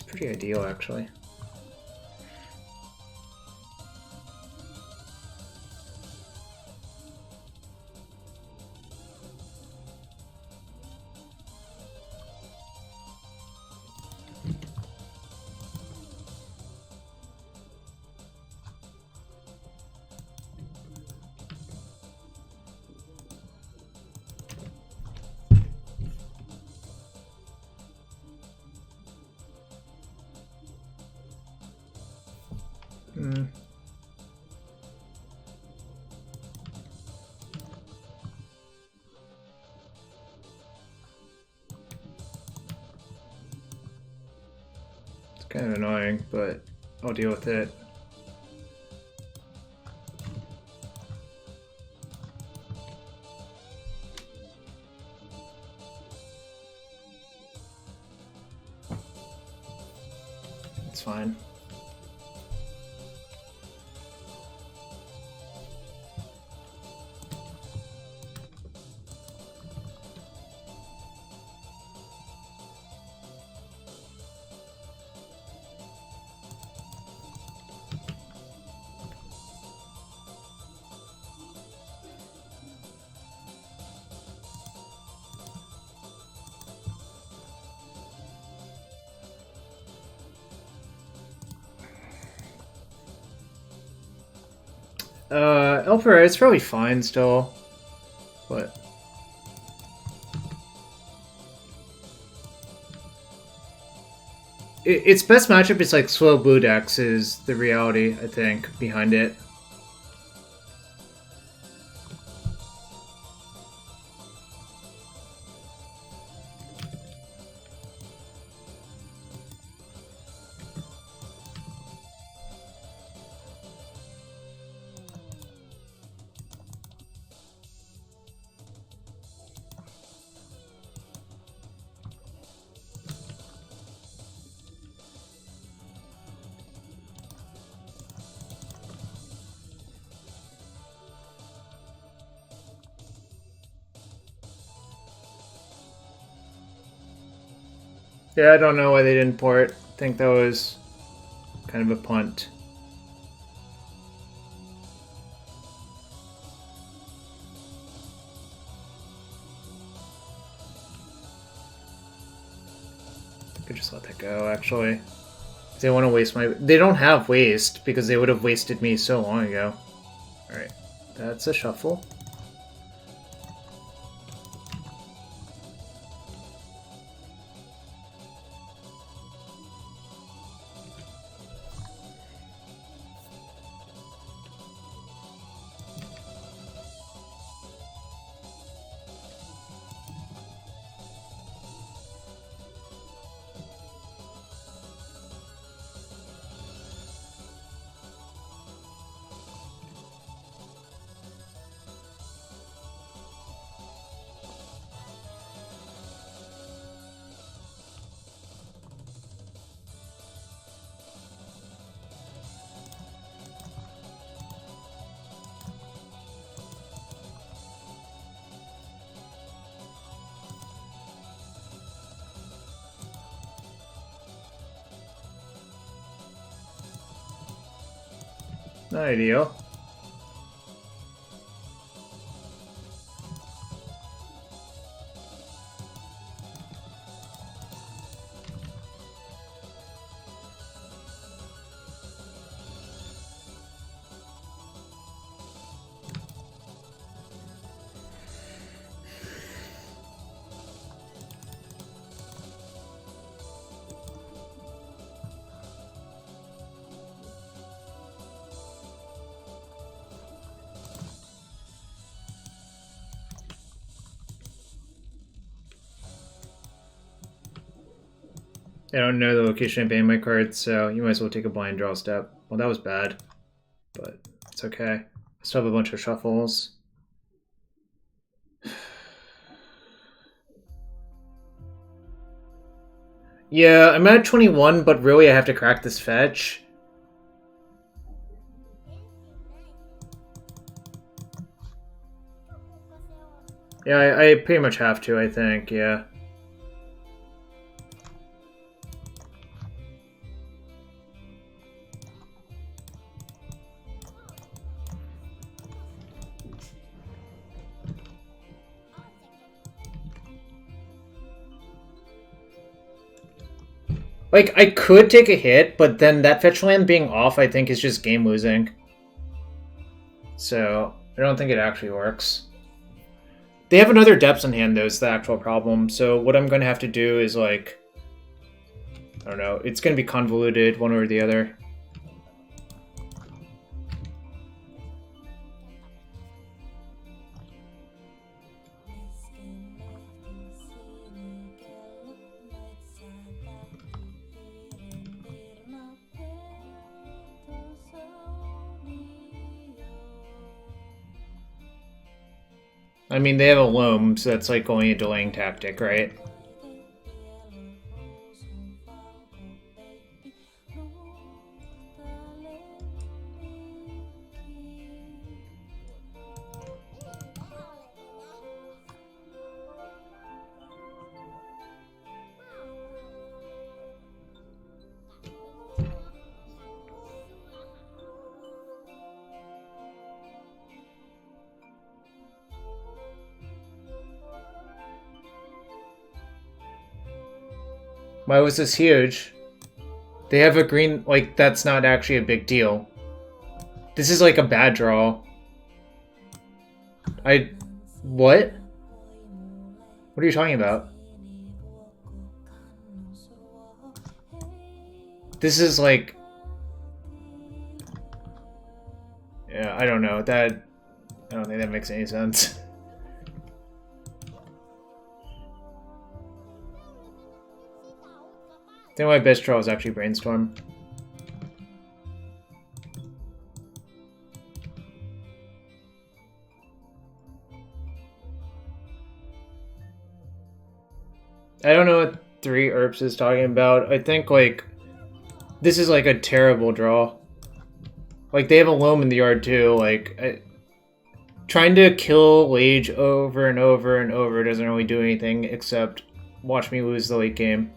Pretty ideal, actually. It's kind of annoying, but I'll deal with it. It's fine. Elper, it's probably fine still, but its best matchup is like slow blue decks is the reality, I think, behind it. Yeah, I don't know why they didn't port. I think that was kind of a punt. I could just let that go, actually. If they want to waste my... They don't have waste, because they would have wasted me so long ago. Alright, that's a shuffle. Not ideal. I don't know the location of banning my cards, so you might as well take a blind draw step. Well, that was bad, but it's okay. I still have a bunch of shuffles. Yeah, I'm at 21, but really I have to crack this fetch. Yeah, I pretty much have to, I think, yeah. Like, I could take a hit, but then that fetch land being off, I think, is just game losing. So, I don't think it actually works. They have another depths in hand, though, is the actual problem. So, what I'm going to have to do is, like... I don't know. It's going to be convoluted, one or the other. I mean, they have a loam, so that's like only a delaying tactic, right? Why was this huge? They have a green, like, that's not actually a big deal. This is like a bad draw. What? What are you talking about? This is like... Yeah, I don't know. I don't think that makes any sense. I think my best draw is actually Brainstorm. I don't know what 3 Herbs is talking about. I think, like, this is, like, a terrible draw. Like, they have a loam in the yard, too. Like, trying to kill Lage over and over and over doesn't really do anything except watch me lose the late game.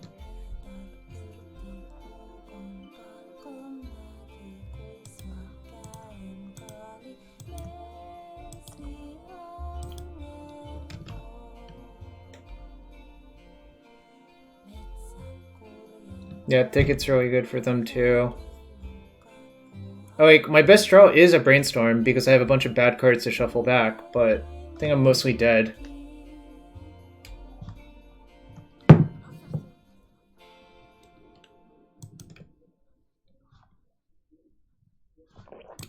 Yeah, Ticket's really good for them, too. Oh, like, my best draw is a Brainstorm because I have a bunch of bad cards to shuffle back, but I think I'm mostly dead.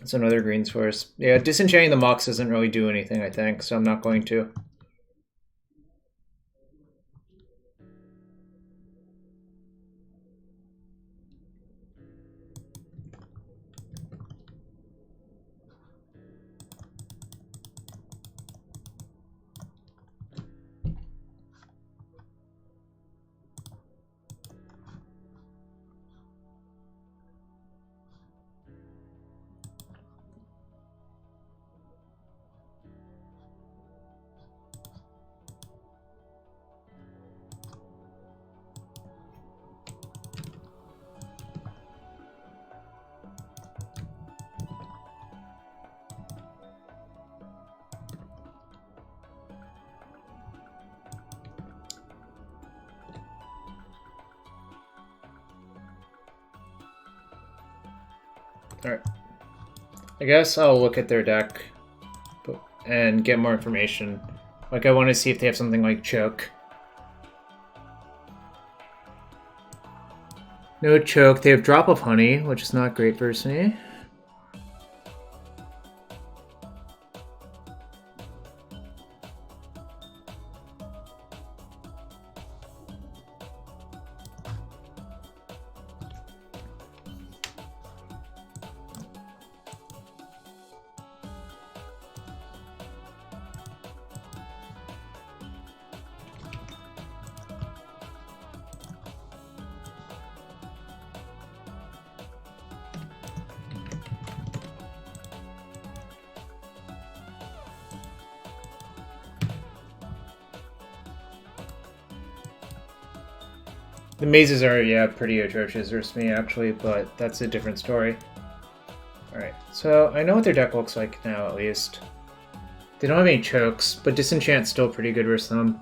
It's another green source. Yeah, disenchanting the Mox doesn't really do anything, I think, so I'm not going to. Alright. I guess I'll look at their deck and get more information. Like, I want to see if they have something like Choke. No Choke. They have Drop of Honey, which is not great versus me. The mazes are, yeah, pretty atrocious versus me, actually, but that's a different story. Alright, so I know what their deck looks like now, at least. They don't have any chokes, but Disenchant's still pretty good versus them.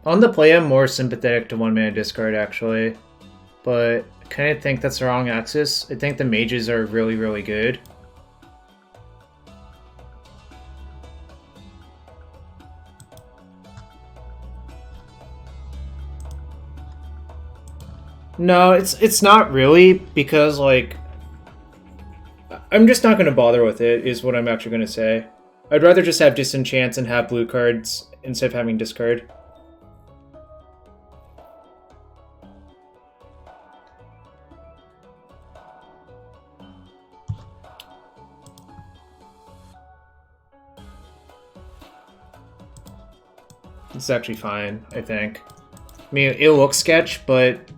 On the play, I'm more sympathetic to one-mana discard, actually. But I kind of think that's the wrong axis. I think the mages are really, really good. No, it's not really, because, like, I'm just not going to bother with it, is what I'm actually going to say. I'd rather just have Disenchants and have blue cards instead of having discard. It's actually fine, I think. I mean, it'll look sketch, but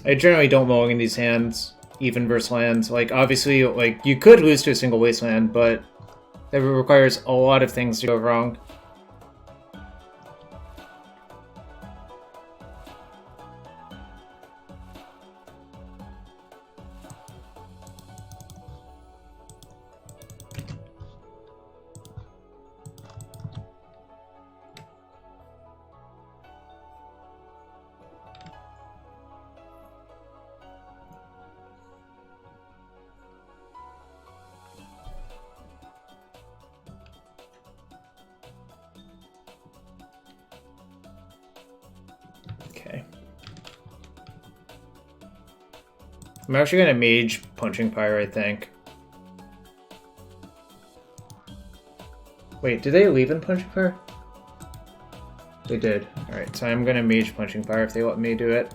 I generally don't mulligan these hands, even versus lands. Like, obviously, like, you could lose to a single wasteland, but that requires a lot of things to go wrong. I'm actually gonna mage Punching Fire, I think. Wait, did they leave in Punching Fire? They did. Alright, so I'm gonna mage Punching Fire if they let me do it.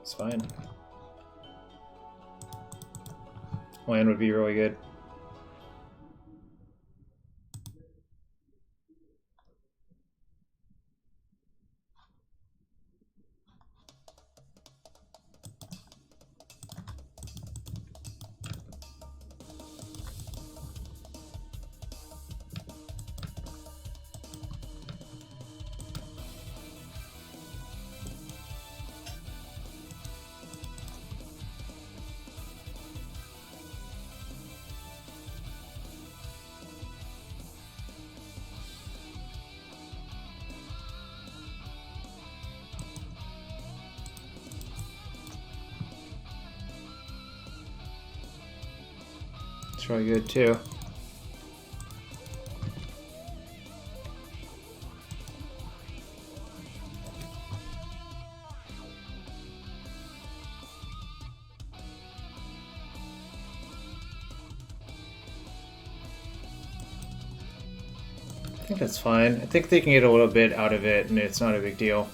It's fine. Land would be really good. It's really good too. I think that's fine. I think they can get a little bit out of it and it's not a big deal.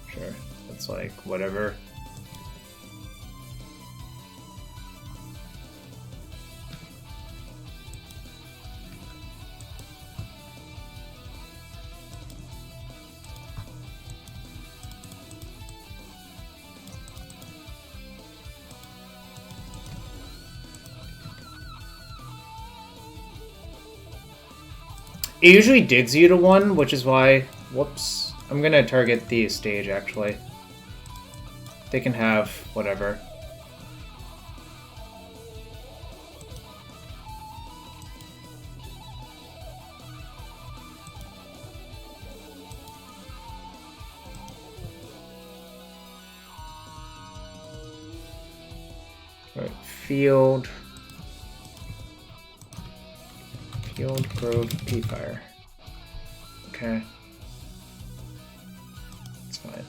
Sure, it's like whatever. It usually digs you to 1, which is why... Whoops. I'm gonna target the stage, actually. They can have whatever. Right, field... Field, Grove, P-Fire. Okay. It's fine.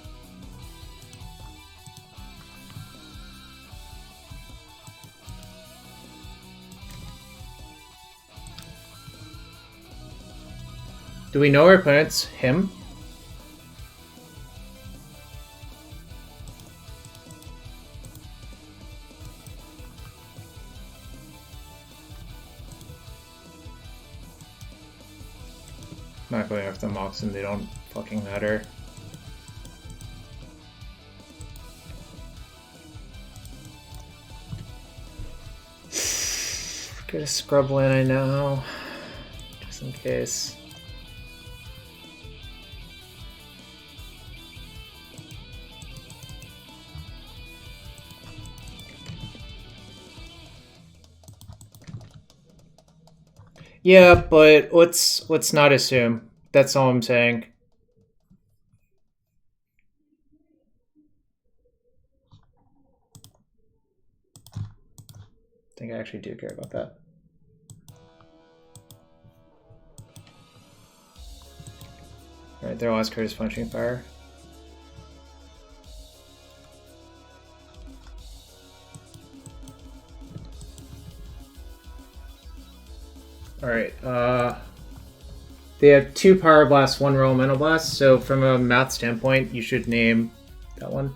Do we know our opponent's him? Not going after the Moxen, they don't fucking matter. Get a scrub land I know, just in case. Yeah, but let's not assume. That's all I'm saying. I think I actually do care about that. Alright, their last card is Punching Fire. Alright, they have 2 Power Blasts, 1 Elemental Blast, so from a math standpoint, you should name that one.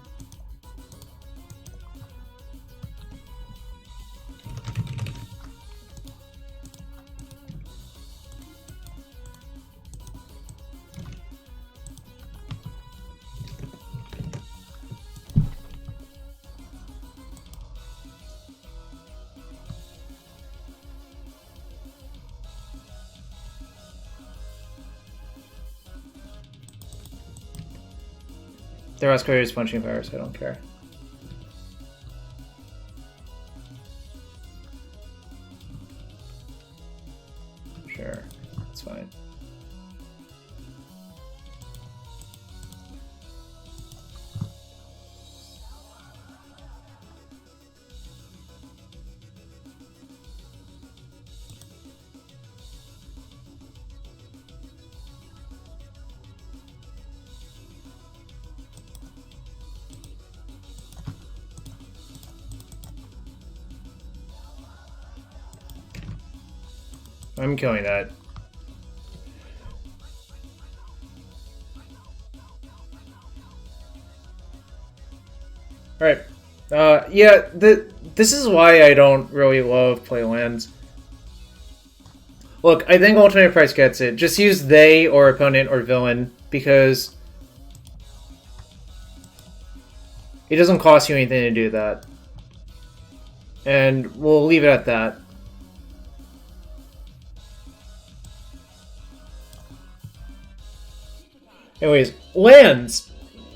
Their last card is Punching Fire, so I don't care. I'm killing that. Alright. Yeah, this is why I don't really love play lands. Look, I think Ultimate Price gets it. Just use they or opponent or villain, because it doesn't cost you anything to do that. And we'll leave it at that. Anyways, lands.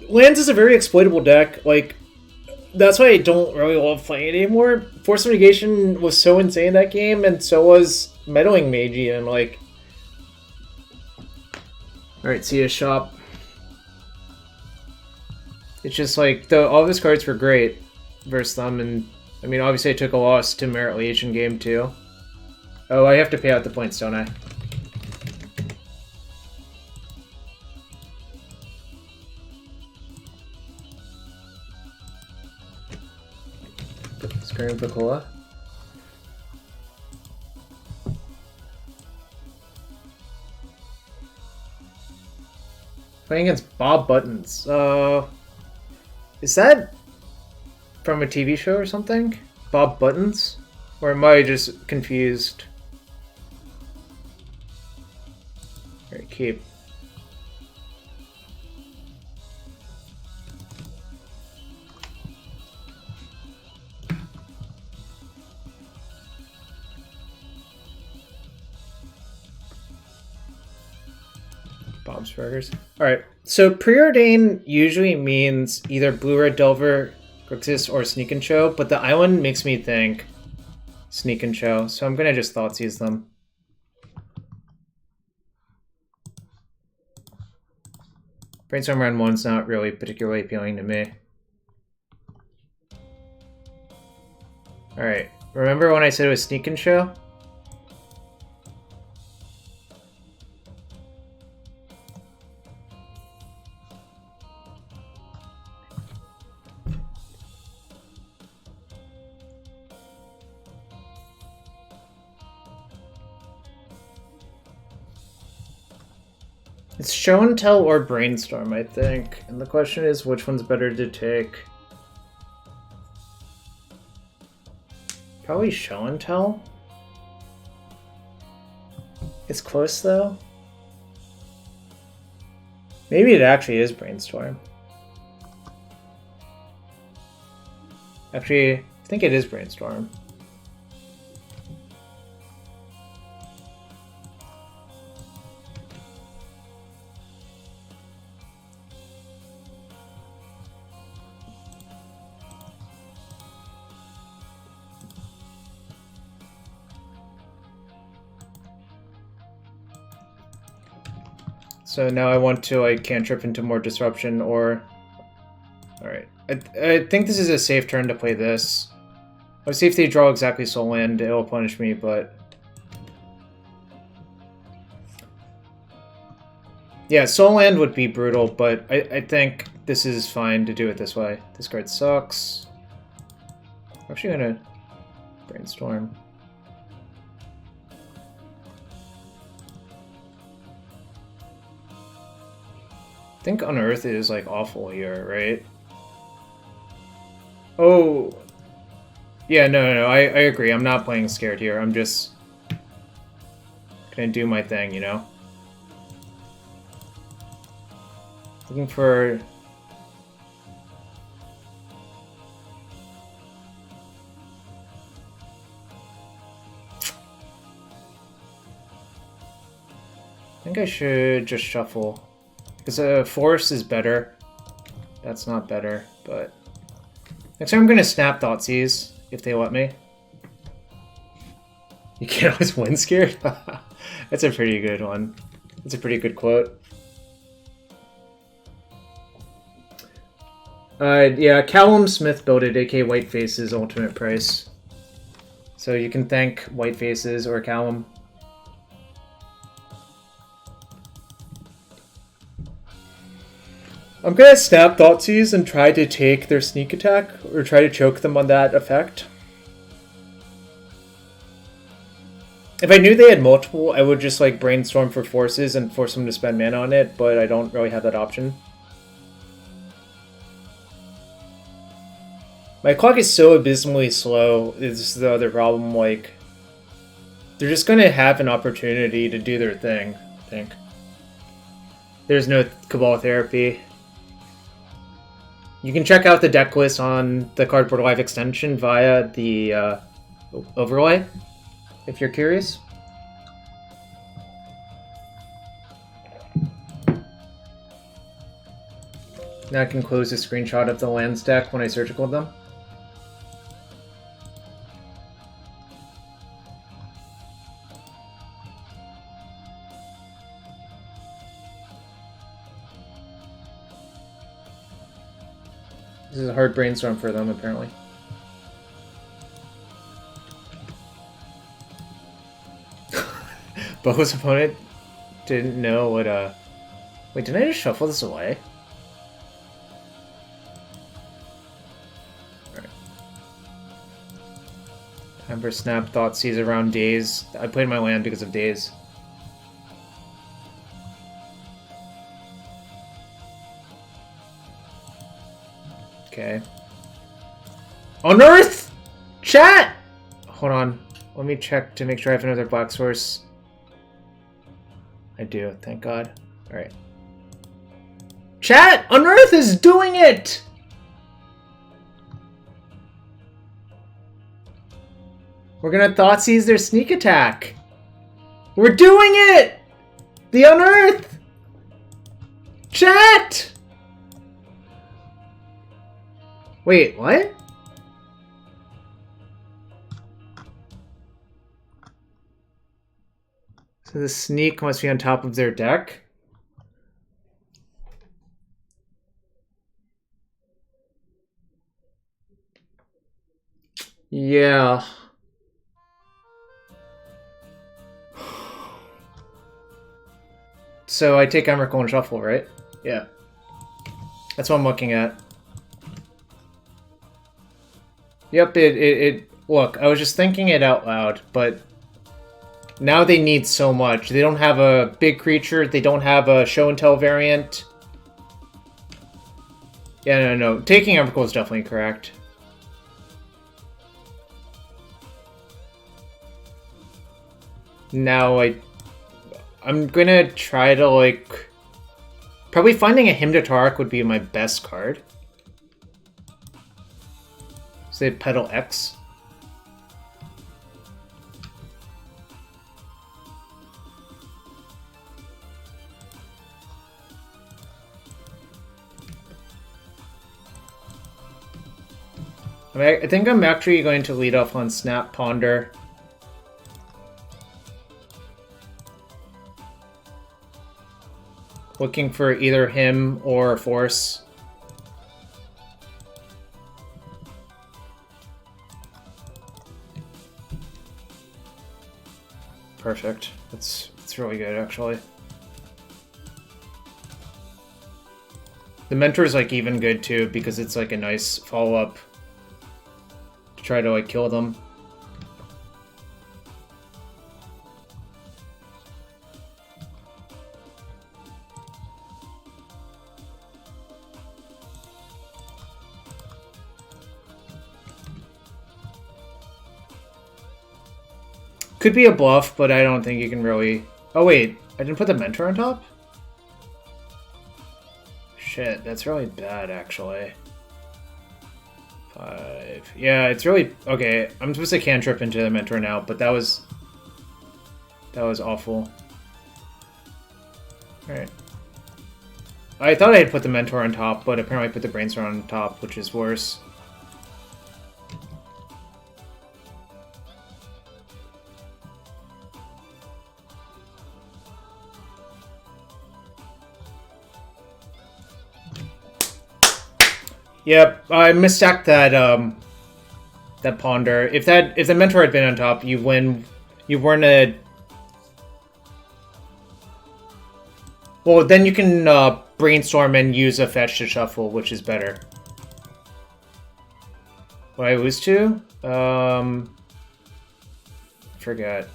Lands is a very exploitable deck. Like, that's why I don't really love playing it anymore. Force of Negation was so insane that game, and so was Meddling Mage, and like... Alright, see ya, shop. It's just like, all of his cards were great versus them, and I mean, obviously I took a loss to Merit Leech in game 2. Oh, I have to pay out the points, don't I? Scream Bacola. Playing against Bob Buttons. Is that from a TV show or something? Bob Buttons? Or am I just confused? Alright, keep. Bob's Burgers. Alright, so Preordain usually means either Blue Red Delver, Grixis, or Sneak and Show, but the island makes me think Sneak and Show, so I'm gonna just Thoughtseize them. Brainstorm round 1's not really particularly appealing to me. Alright, remember when I said it was Sneak and Show? It's Show and Tell or Brainstorm, I think. And the question is, which one's better to take? Probably Show and Tell. It's close, though. Maybe it actually is Brainstorm. Actually, I think it is Brainstorm. So now I want to like cantrip into more disruption or... Alright. I think this is a safe turn to play this. Obviously if they draw exactly Soul Land, it'll punish me, but... Yeah, Soul Land would be brutal, but I think this is fine to do it this way. This card sucks. I'm actually gonna Brainstorm. I think Unearth is like awful here, right? Oh, yeah, no, I agree. I'm not playing scared here. I'm just gonna do my thing, you know? Looking for... I think I should just shuffle. Because Force is better. That's not better, but... Next time I'm going to snap Thoughtseize, if they let me. You can't always win scared? That's a pretty good one. That's a pretty good quote. Yeah, Callum Smith built it, aka Whiteface's ultimate price. So you can thank Whitefaces or Callum. I'm gonna snap Thoughtseize and try to take their sneak attack, or try to choke them on that effect. If I knew they had multiple, I would just like brainstorm for forces and force them to spend mana on it, but I don't really have that option. My clock is so abysmally slow, is the other problem. Like, they're just gonna have an opportunity to do their thing, I think. There's no Cabal Therapy. You can check out the deck list on the Cardboard Live extension via the overlay, if you're curious. Now I can close a screenshot of the lands deck when I circled them. This is a hard brainstorm for them, apparently. Bo's opponent didn't know what, Wait, didn't I just shuffle this away? Alright. Time for Snap, Thoughtseize around Daze. I played my land because of Daze. Okay. Unearth! Chat! Hold on. Let me check to make sure I have another black source. I do, thank God. Alright. Chat! Unearth is doing it! We're gonna Thoughtseize their sneak attack. We're doing it! The Unearth! Chat! Wait, what? So the sneak must be on top of their deck? Yeah. So I take Emrakul and Shuffle, right? Yeah. That's what I'm looking at. Yep, look, I was just thinking it out loud, but now they need so much. They don't have a big creature, they don't have a show and tell variant. Yeah, no. Taking Emrakul is definitely correct. Now I'm gonna try to, like, probably finding a Hymn to Tark would be my best card. Say Petal X. I think I'm actually going to lead off on Snap Ponder. Looking for either him or Force. Perfect. That's really good, actually. The Mentor is, like, even good, too, because it's, like, a nice follow-up to try to, like, kill them. Could be a bluff, but I don't think you can really... Oh, wait. I didn't put the Mentor on top? Shit, that's really bad, actually. 5. Yeah, it's really... Okay, I'm supposed to cantrip into the Mentor now, but that was awful. Alright. I thought I had put the Mentor on top, but apparently I put the Brainstorm on top, which is worse. Yep, I misstacked that that Ponder. If the Mentor had been on top, you win. You weren't a... Well, then you can brainstorm and use a fetch to shuffle, which is better. What I lose to? Forget.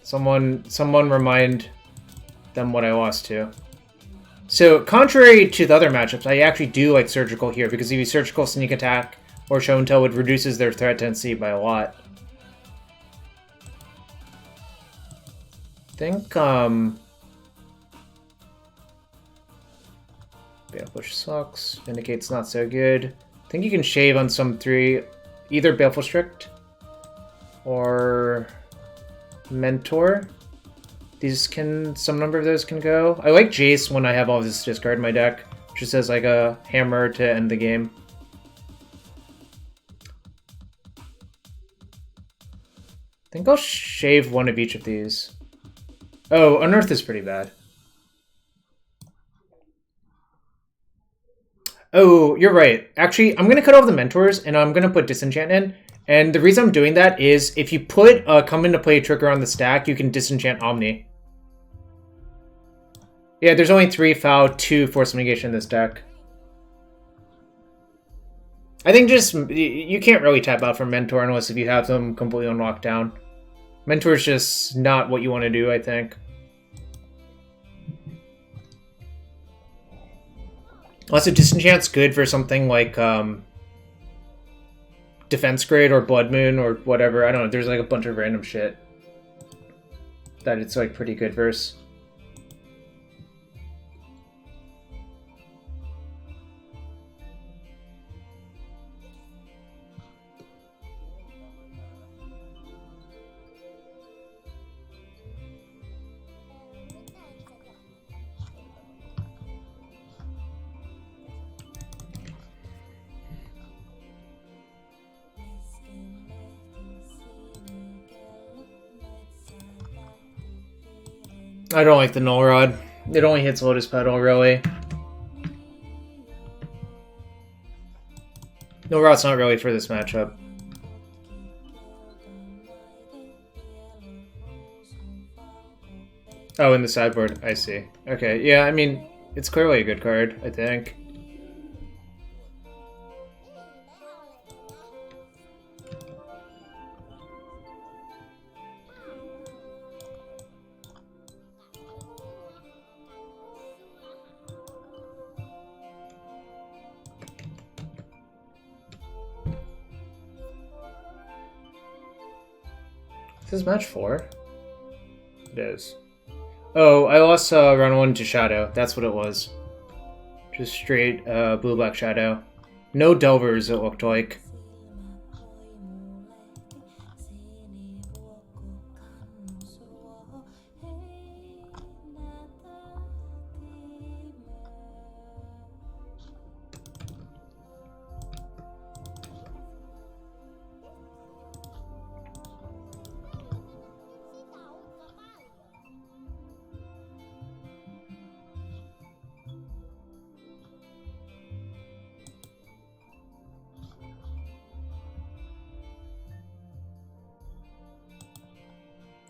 Someone remind them what I lost to. So, contrary to the other matchups, I actually do like Surgical here, because if you Surgical Sneak Attack or Show and Tell, it reduces their threat density by a lot. I think, Baleful sucks. Vindicate's not so good. I think you can shave on some 3, either Baleful Strix or Mentor. Some number of those can go. I like Jace when I have all this discard in my deck, just as like a hammer to end the game. I think I'll shave one of each of these. Oh, Unearth is pretty bad. Oh, you're right. Actually, I'm going to cut off the Mentors, and I'm going to put Disenchant in. And the reason I'm doing that is, if you put a Come Into Play trigger on the stack, you can Disenchant Omni. Yeah, there's only 3 foul, 2 Force Negation in this deck. I think just, you can't really tap out from Mentor unless if you have them completely on lockdown. Mentor's just not what you want to do, I think. Also, Disenchant's good for something like Defense Grade or Blood Moon or whatever. I don't know, there's like a bunch of random shit that it's like pretty good verse. I don't like the Null Rod. It only hits Lotus Petal, really. Null Rod's not really for this matchup. Oh, in the sideboard. I see. Okay, yeah, I mean, it's clearly a good card, I think. This is match 4? It is. Oh, I lost round 1 to Shadow. That's what it was. Just straight blue-black Shadow. No Delvers, it looked like.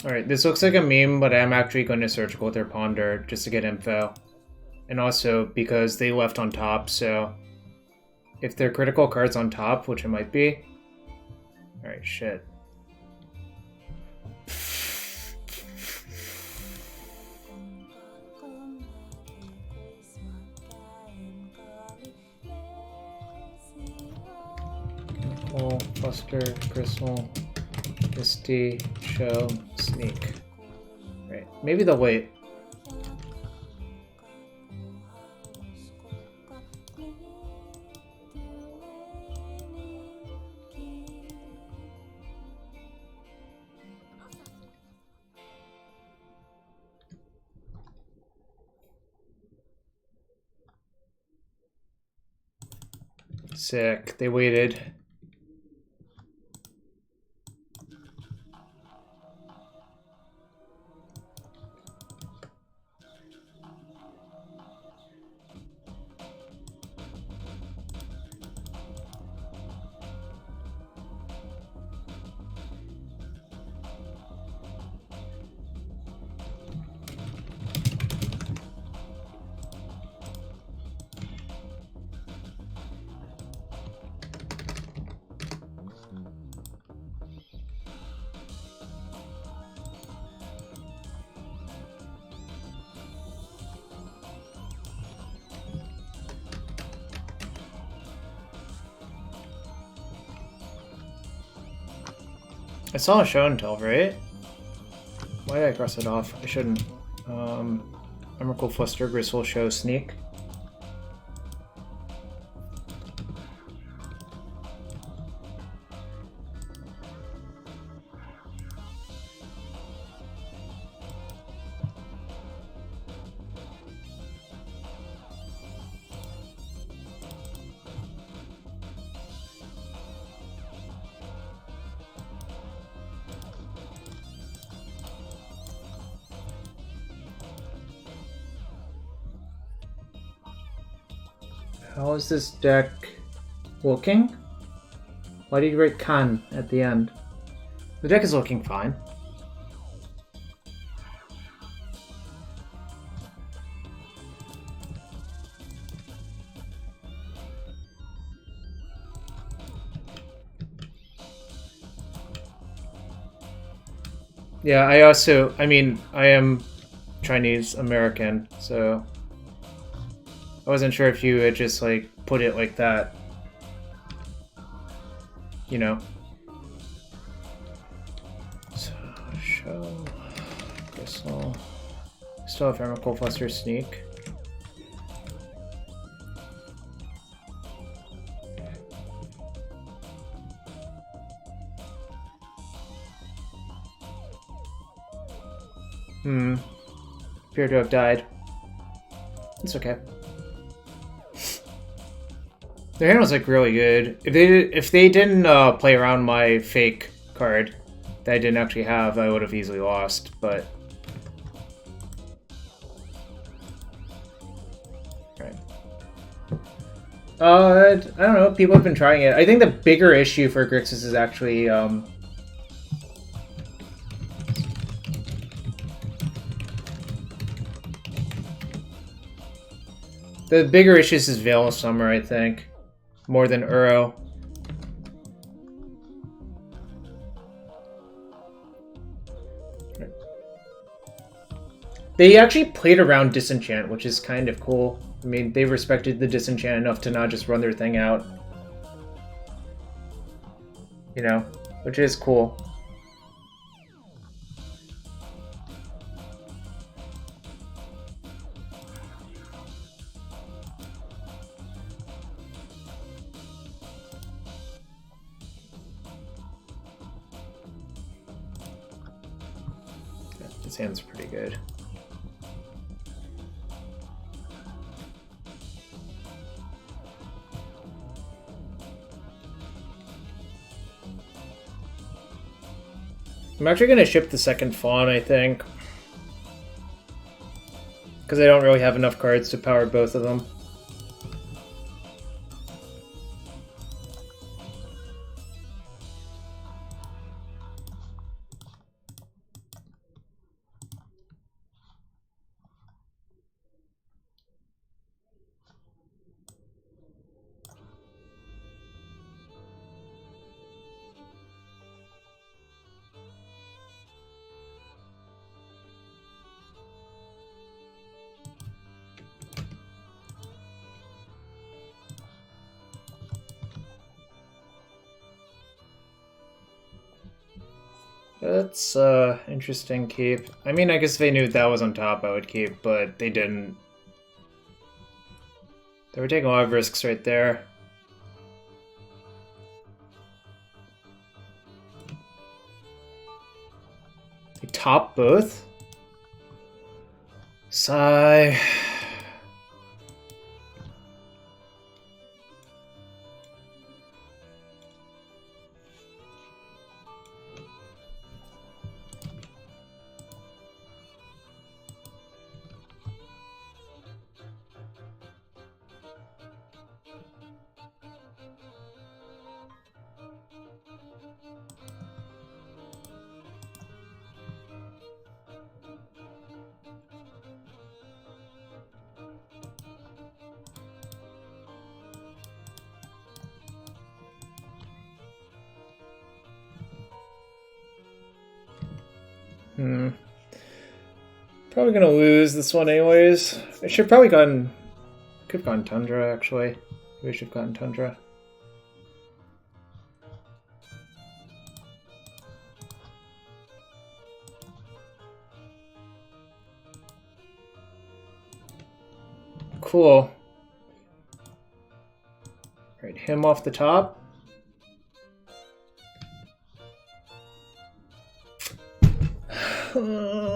Alright, this looks like a meme, but I'm actually going to Surgical their Ponder just to get info. And also because they left on top, so if they're critical cards on top, which it might be. Alright, shit. Chemical, Buster, Crystal, Misty, Show, Sneak. Right, maybe they'll wait. Sick, they waited. I saw a show and tell, right? Why did I cross it off? I shouldn't. Emrakul Fluster, Gristle, Show, Sneak. How is this deck looking? Why did you write Khan at the end? The deck is looking fine. Yeah, I mean, I am Chinese American, so I wasn't sure if you had just, like, put it like that. You know? So, Show, Gristle. Still have Emrakul Fluster, Sneak. Appear to have died. It's okay. Their hand was like really good. If they didn't play around my fake card that I didn't actually have, I would have easily lost. But right. I don't know. People have been trying it. I think the bigger issue for Grixis is actually the bigger issues is Veil of Summer, I think. More than Uro. They actually played around Disenchant, which is kind of cool. I mean, they respected the Disenchant enough to not just run their thing out. You know, which is cool. His hand's pretty good. I'm actually going to ship the second Fawn, I think. Because I don't really have enough cards to power both of them. That's interesting keep. I mean, I guess if they knew that was on top, I would keep, but they didn't. They were taking a lot of risks right there. They top both? Sigh. Probably gonna lose this one anyways. I should probably could have gone Tundra actually. We should have gotten Tundra. cool. Right, him off the top. Alright,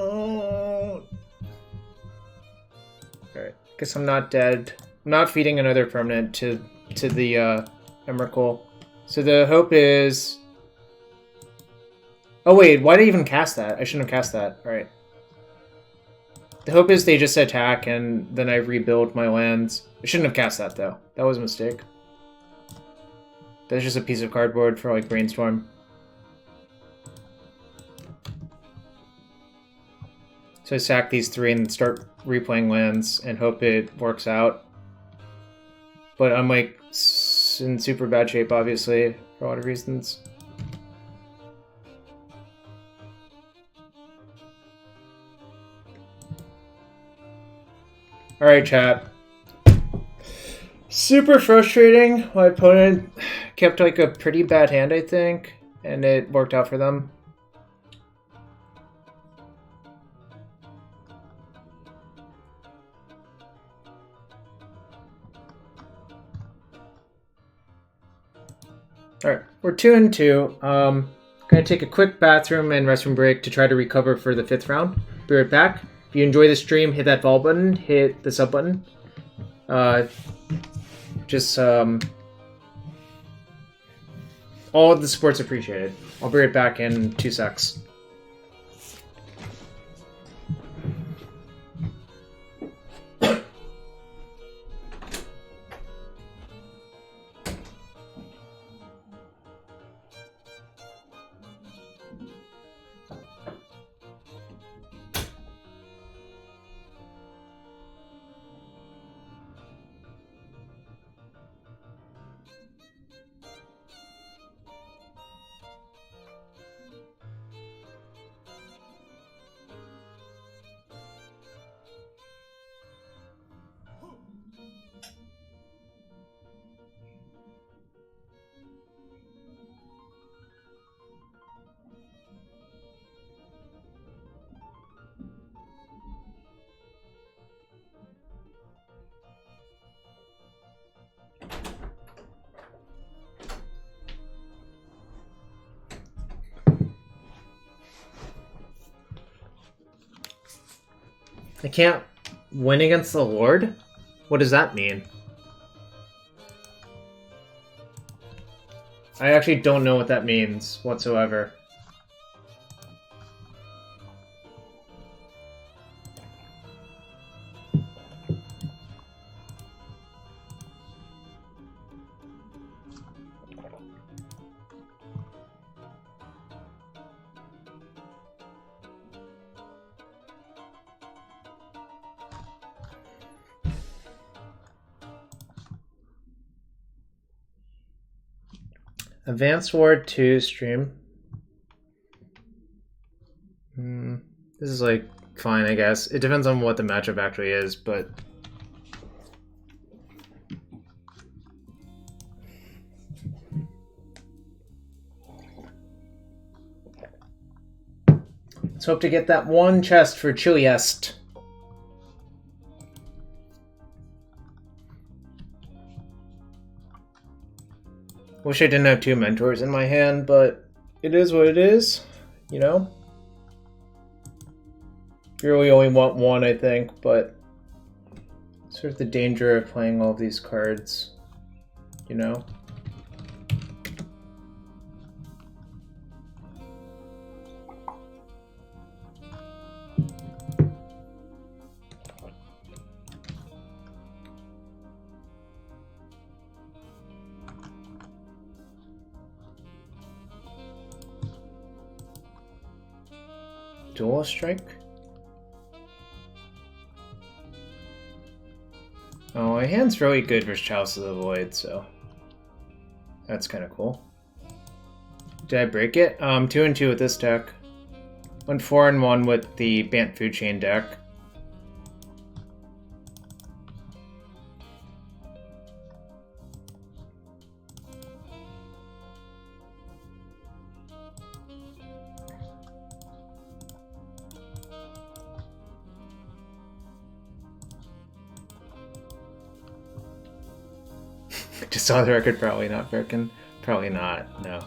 guess I'm not dead. I'm not feeding another permanent to the Emrakul. So the hope is... Oh wait, why did I even cast that? I shouldn't have cast that. Alright. The hope is they just attack and then I rebuild my lands. I shouldn't have cast that though. That was a mistake. That's just a piece of cardboard for like Brainstorm. So I sack these 3 and start replaying lands and hope it works out. But I'm like in super bad shape, obviously, for a lot of reasons. Alright, chat. Super frustrating. My opponent kept like a pretty bad hand, I think, and it worked out for them. Alright, we're 2-2. Gonna take a quick bathroom and restroom break to try to recover for the 5th round. Be right back. If you enjoy the stream, hit that follow button, hit the sub button. All of the support's appreciated. I'll be right back in 2 secs. I can't win against the Lord? What does that mean? I actually don't know what that means whatsoever. Advanced Ward 2 stream. This is like fine, I guess. It depends on what the matchup actually is, but let's hope to get that one chest for Chiliest. Wish I didn't have 2 mentors in my hand, but it is what it is, you know? You really only want one, I think, but sort of the danger of playing all these cards, you know? Dual strike? Oh, my hand's really good versus Chalice of the Void, so that's kind of cool. Did I break it? 2-2 with this deck. Went 4-1 with the Bant Food Chain deck. Just saw the record, probably not broken. Probably not, no.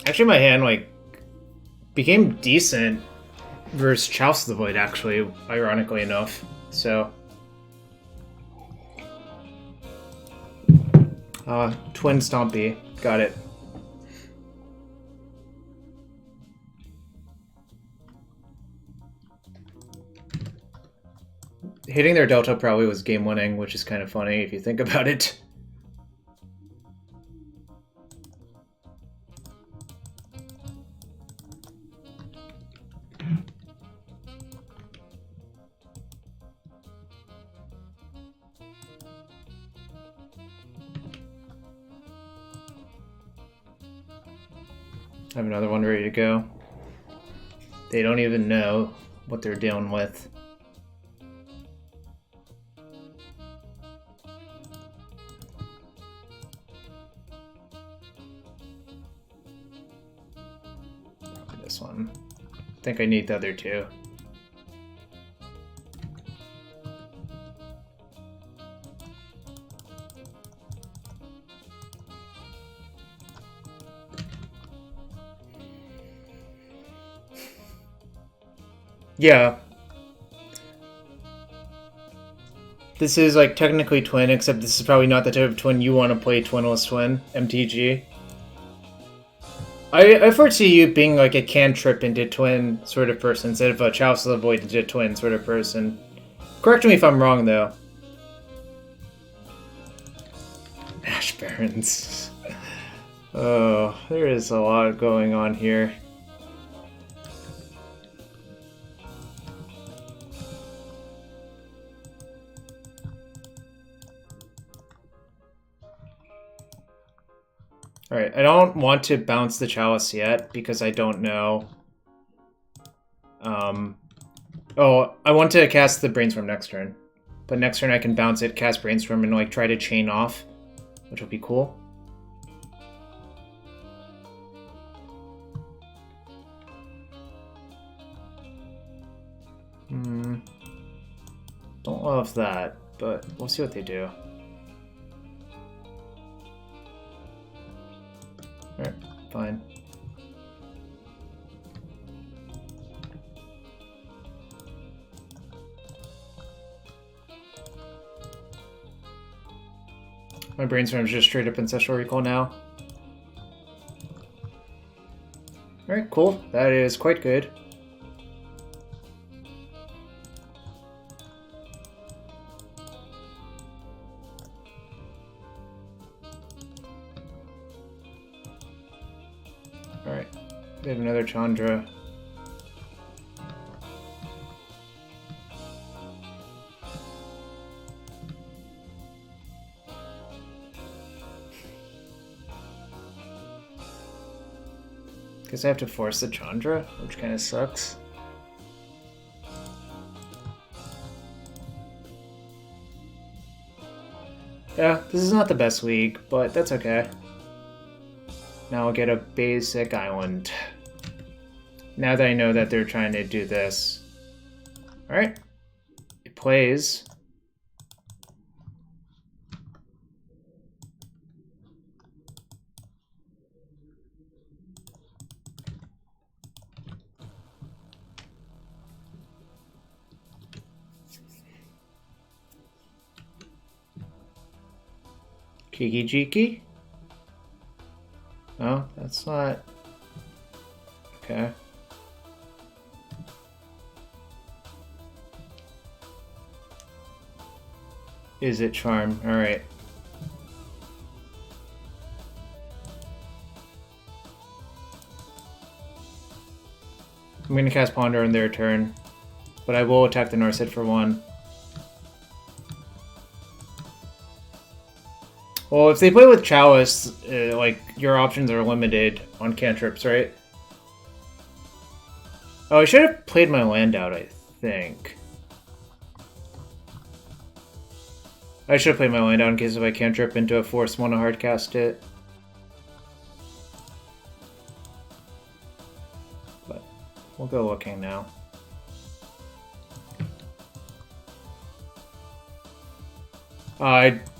Actually, my hand, like, became decent versus Chouse of the Void, actually, ironically enough. So... Twin Stompy. Got it. Hitting their Delta probably was game-winning, which is kind of funny if you think about it. I have another one ready to go. They don't even know what they're dealing with. This one. I think I need the other two. Yeah. This is like technically twin, except this is probably not the type of twin you want to play twinless twin, MTG. I foresee you being like a cantrip into twin sort of person instead of a Chouse of the Void into twin sort of person. Correct me if I'm wrong though. Ash Barons. Oh, there is a lot going on here. Alright, I don't want to bounce the Chalice yet, because I don't know. Oh, I want to cast the Brainstorm next turn. But next turn I can bounce it, cast Brainstorm, and like try to chain off, which will be cool. Don't love that, but we'll see what they do. Alright, fine. My Brainstorm is just straight up Ancestral Recall now. Alright, cool. That is quite good. Alright, we have another Chandra. Guess I have to force the Chandra, which kind of sucks. Yeah, this is not the best week, but that's okay. Now I'll get a basic island. Now that I know that they're trying to do this. Alright. It plays. Kiki Jiki? Oh, that's not... Okay. Is it Charm? Alright. I'm gonna cast Ponder on their turn, but I will attack the Norset for 1. Well, if they play with Chalice, like, your options are limited on cantrips, right? Oh, I should have played my land out, I think. I should have played my land out in case if I cantrip into a force, want to hardcast it. But We'll go looking now.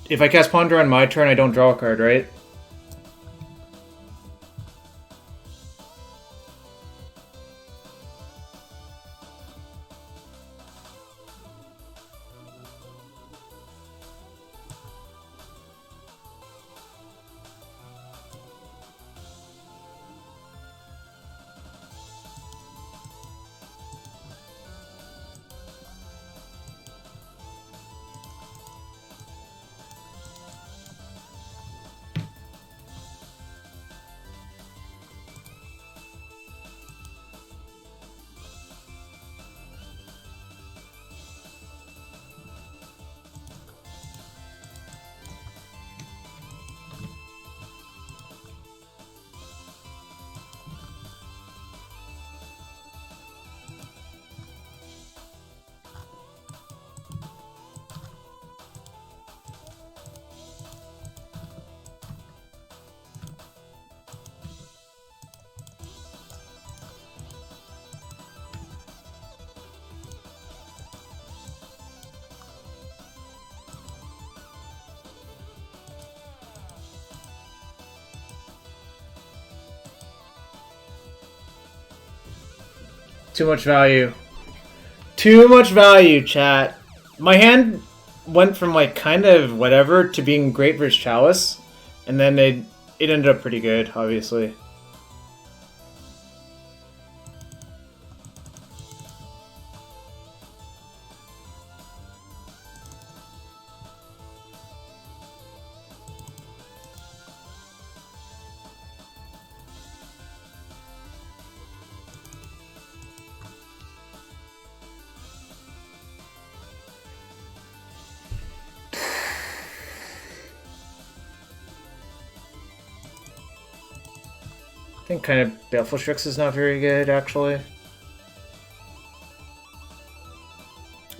If I cast Ponder on my turn, I don't draw a card, right? Too much value. Too much value, chat. My hand went from like kind of whatever to being great versus Chalice, and then it ended up pretty good, obviously. I think kind of Baleful Strix is not very good, actually.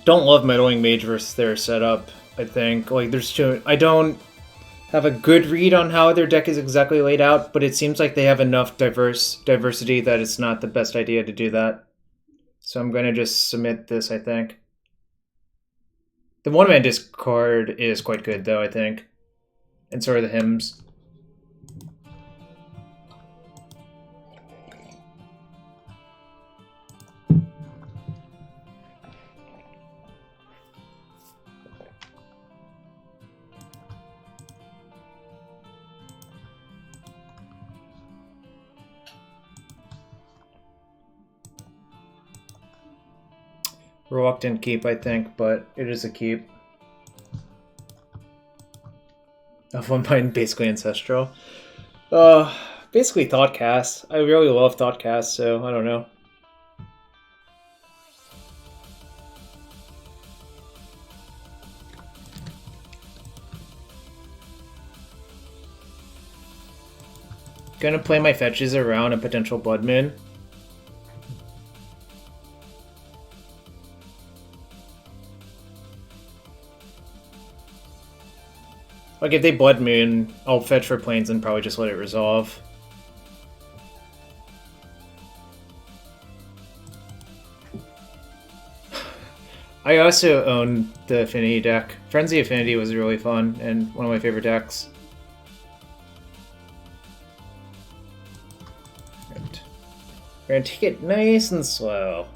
Don't love Meddling Mage versus their setup, I think. Like, there's too... I don't have a good read on how their deck is exactly laid out, but it seems like they have enough diversity that it's not the best idea to do that. So I'm going to just submit this, I think. The one-man discard is quite good, though, I think. And so are the hymns. Reluctant keep, I think, but it is a keep. Of One Mind, basically Ancestral. Basically Thoughtcast. I really love Thoughtcast, so I don't know. Gonna play my fetches around a potential Blood Moon. Like, if they Blood Moon, I'll fetch for planes and probably just let it resolve. I also own the Affinity deck. Frenzy Affinity was really fun and one of my favorite decks. Right. We're gonna take it nice and slow.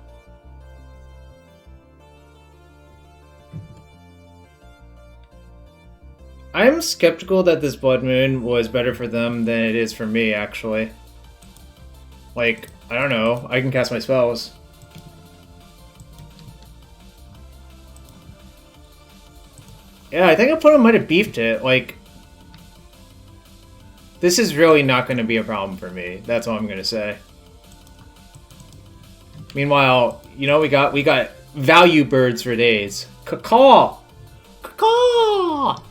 I'm skeptical that this Blood Moon was better for them than it is for me, actually. Like, I don't know. I can cast my spells. Yeah, I think opponent might have beefed it. Like, this is really not going to be a problem for me. That's all I'm going to say. Meanwhile, you know, we got value birds for days. Caw-caw! Caw-caw!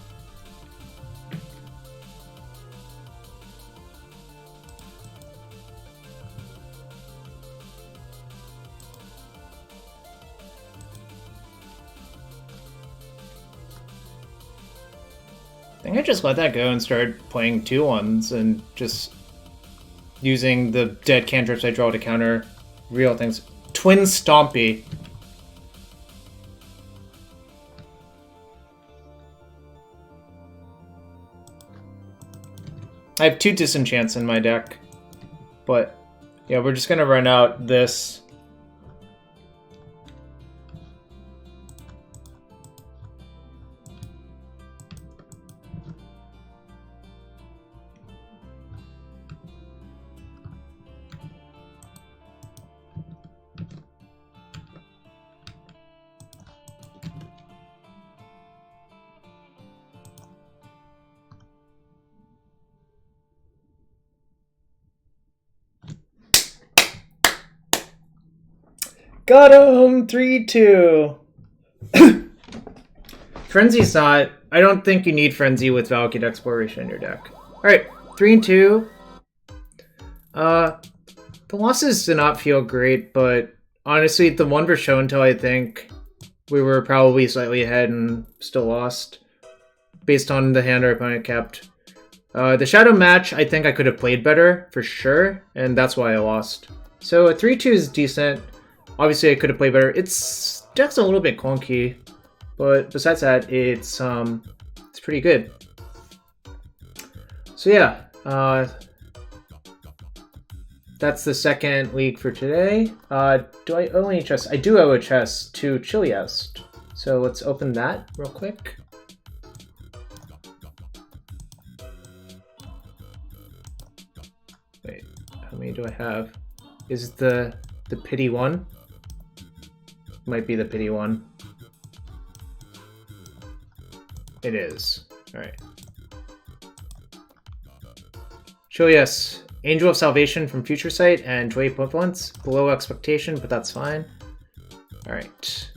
I think I just let that go and start playing 2-1s and just using the dead cantrips I draw to counter real things. Twin Stompy. I have 2 disenchants in my deck, but yeah, we're just gonna run out this. Got him! 3-2. Frenzy's not... I don't think you need Frenzy with Valakut Exploration in your deck. Alright, 3-2. The losses did not feel great, but honestly, the one for show until I think we were probably slightly ahead and still lost, based on the hand our opponent kept. The Shadow match, I think I could have played better, for sure, and that's why I lost. So a 3-2 is decent. Obviously, I could have played better. It's deck's a little bit clunky, but besides that, it's pretty good. So yeah, that's the second league for today. Do I owe any chests? I do owe a chest to Chiliest. So let's open that real quick. Wait, how many do I have? Is the pity one? Might be the pity one. It is. Alright. Chiliest. Angel of Salvation from Future Sight and Joy Equivalence. Below expectation, but that's fine. Alright.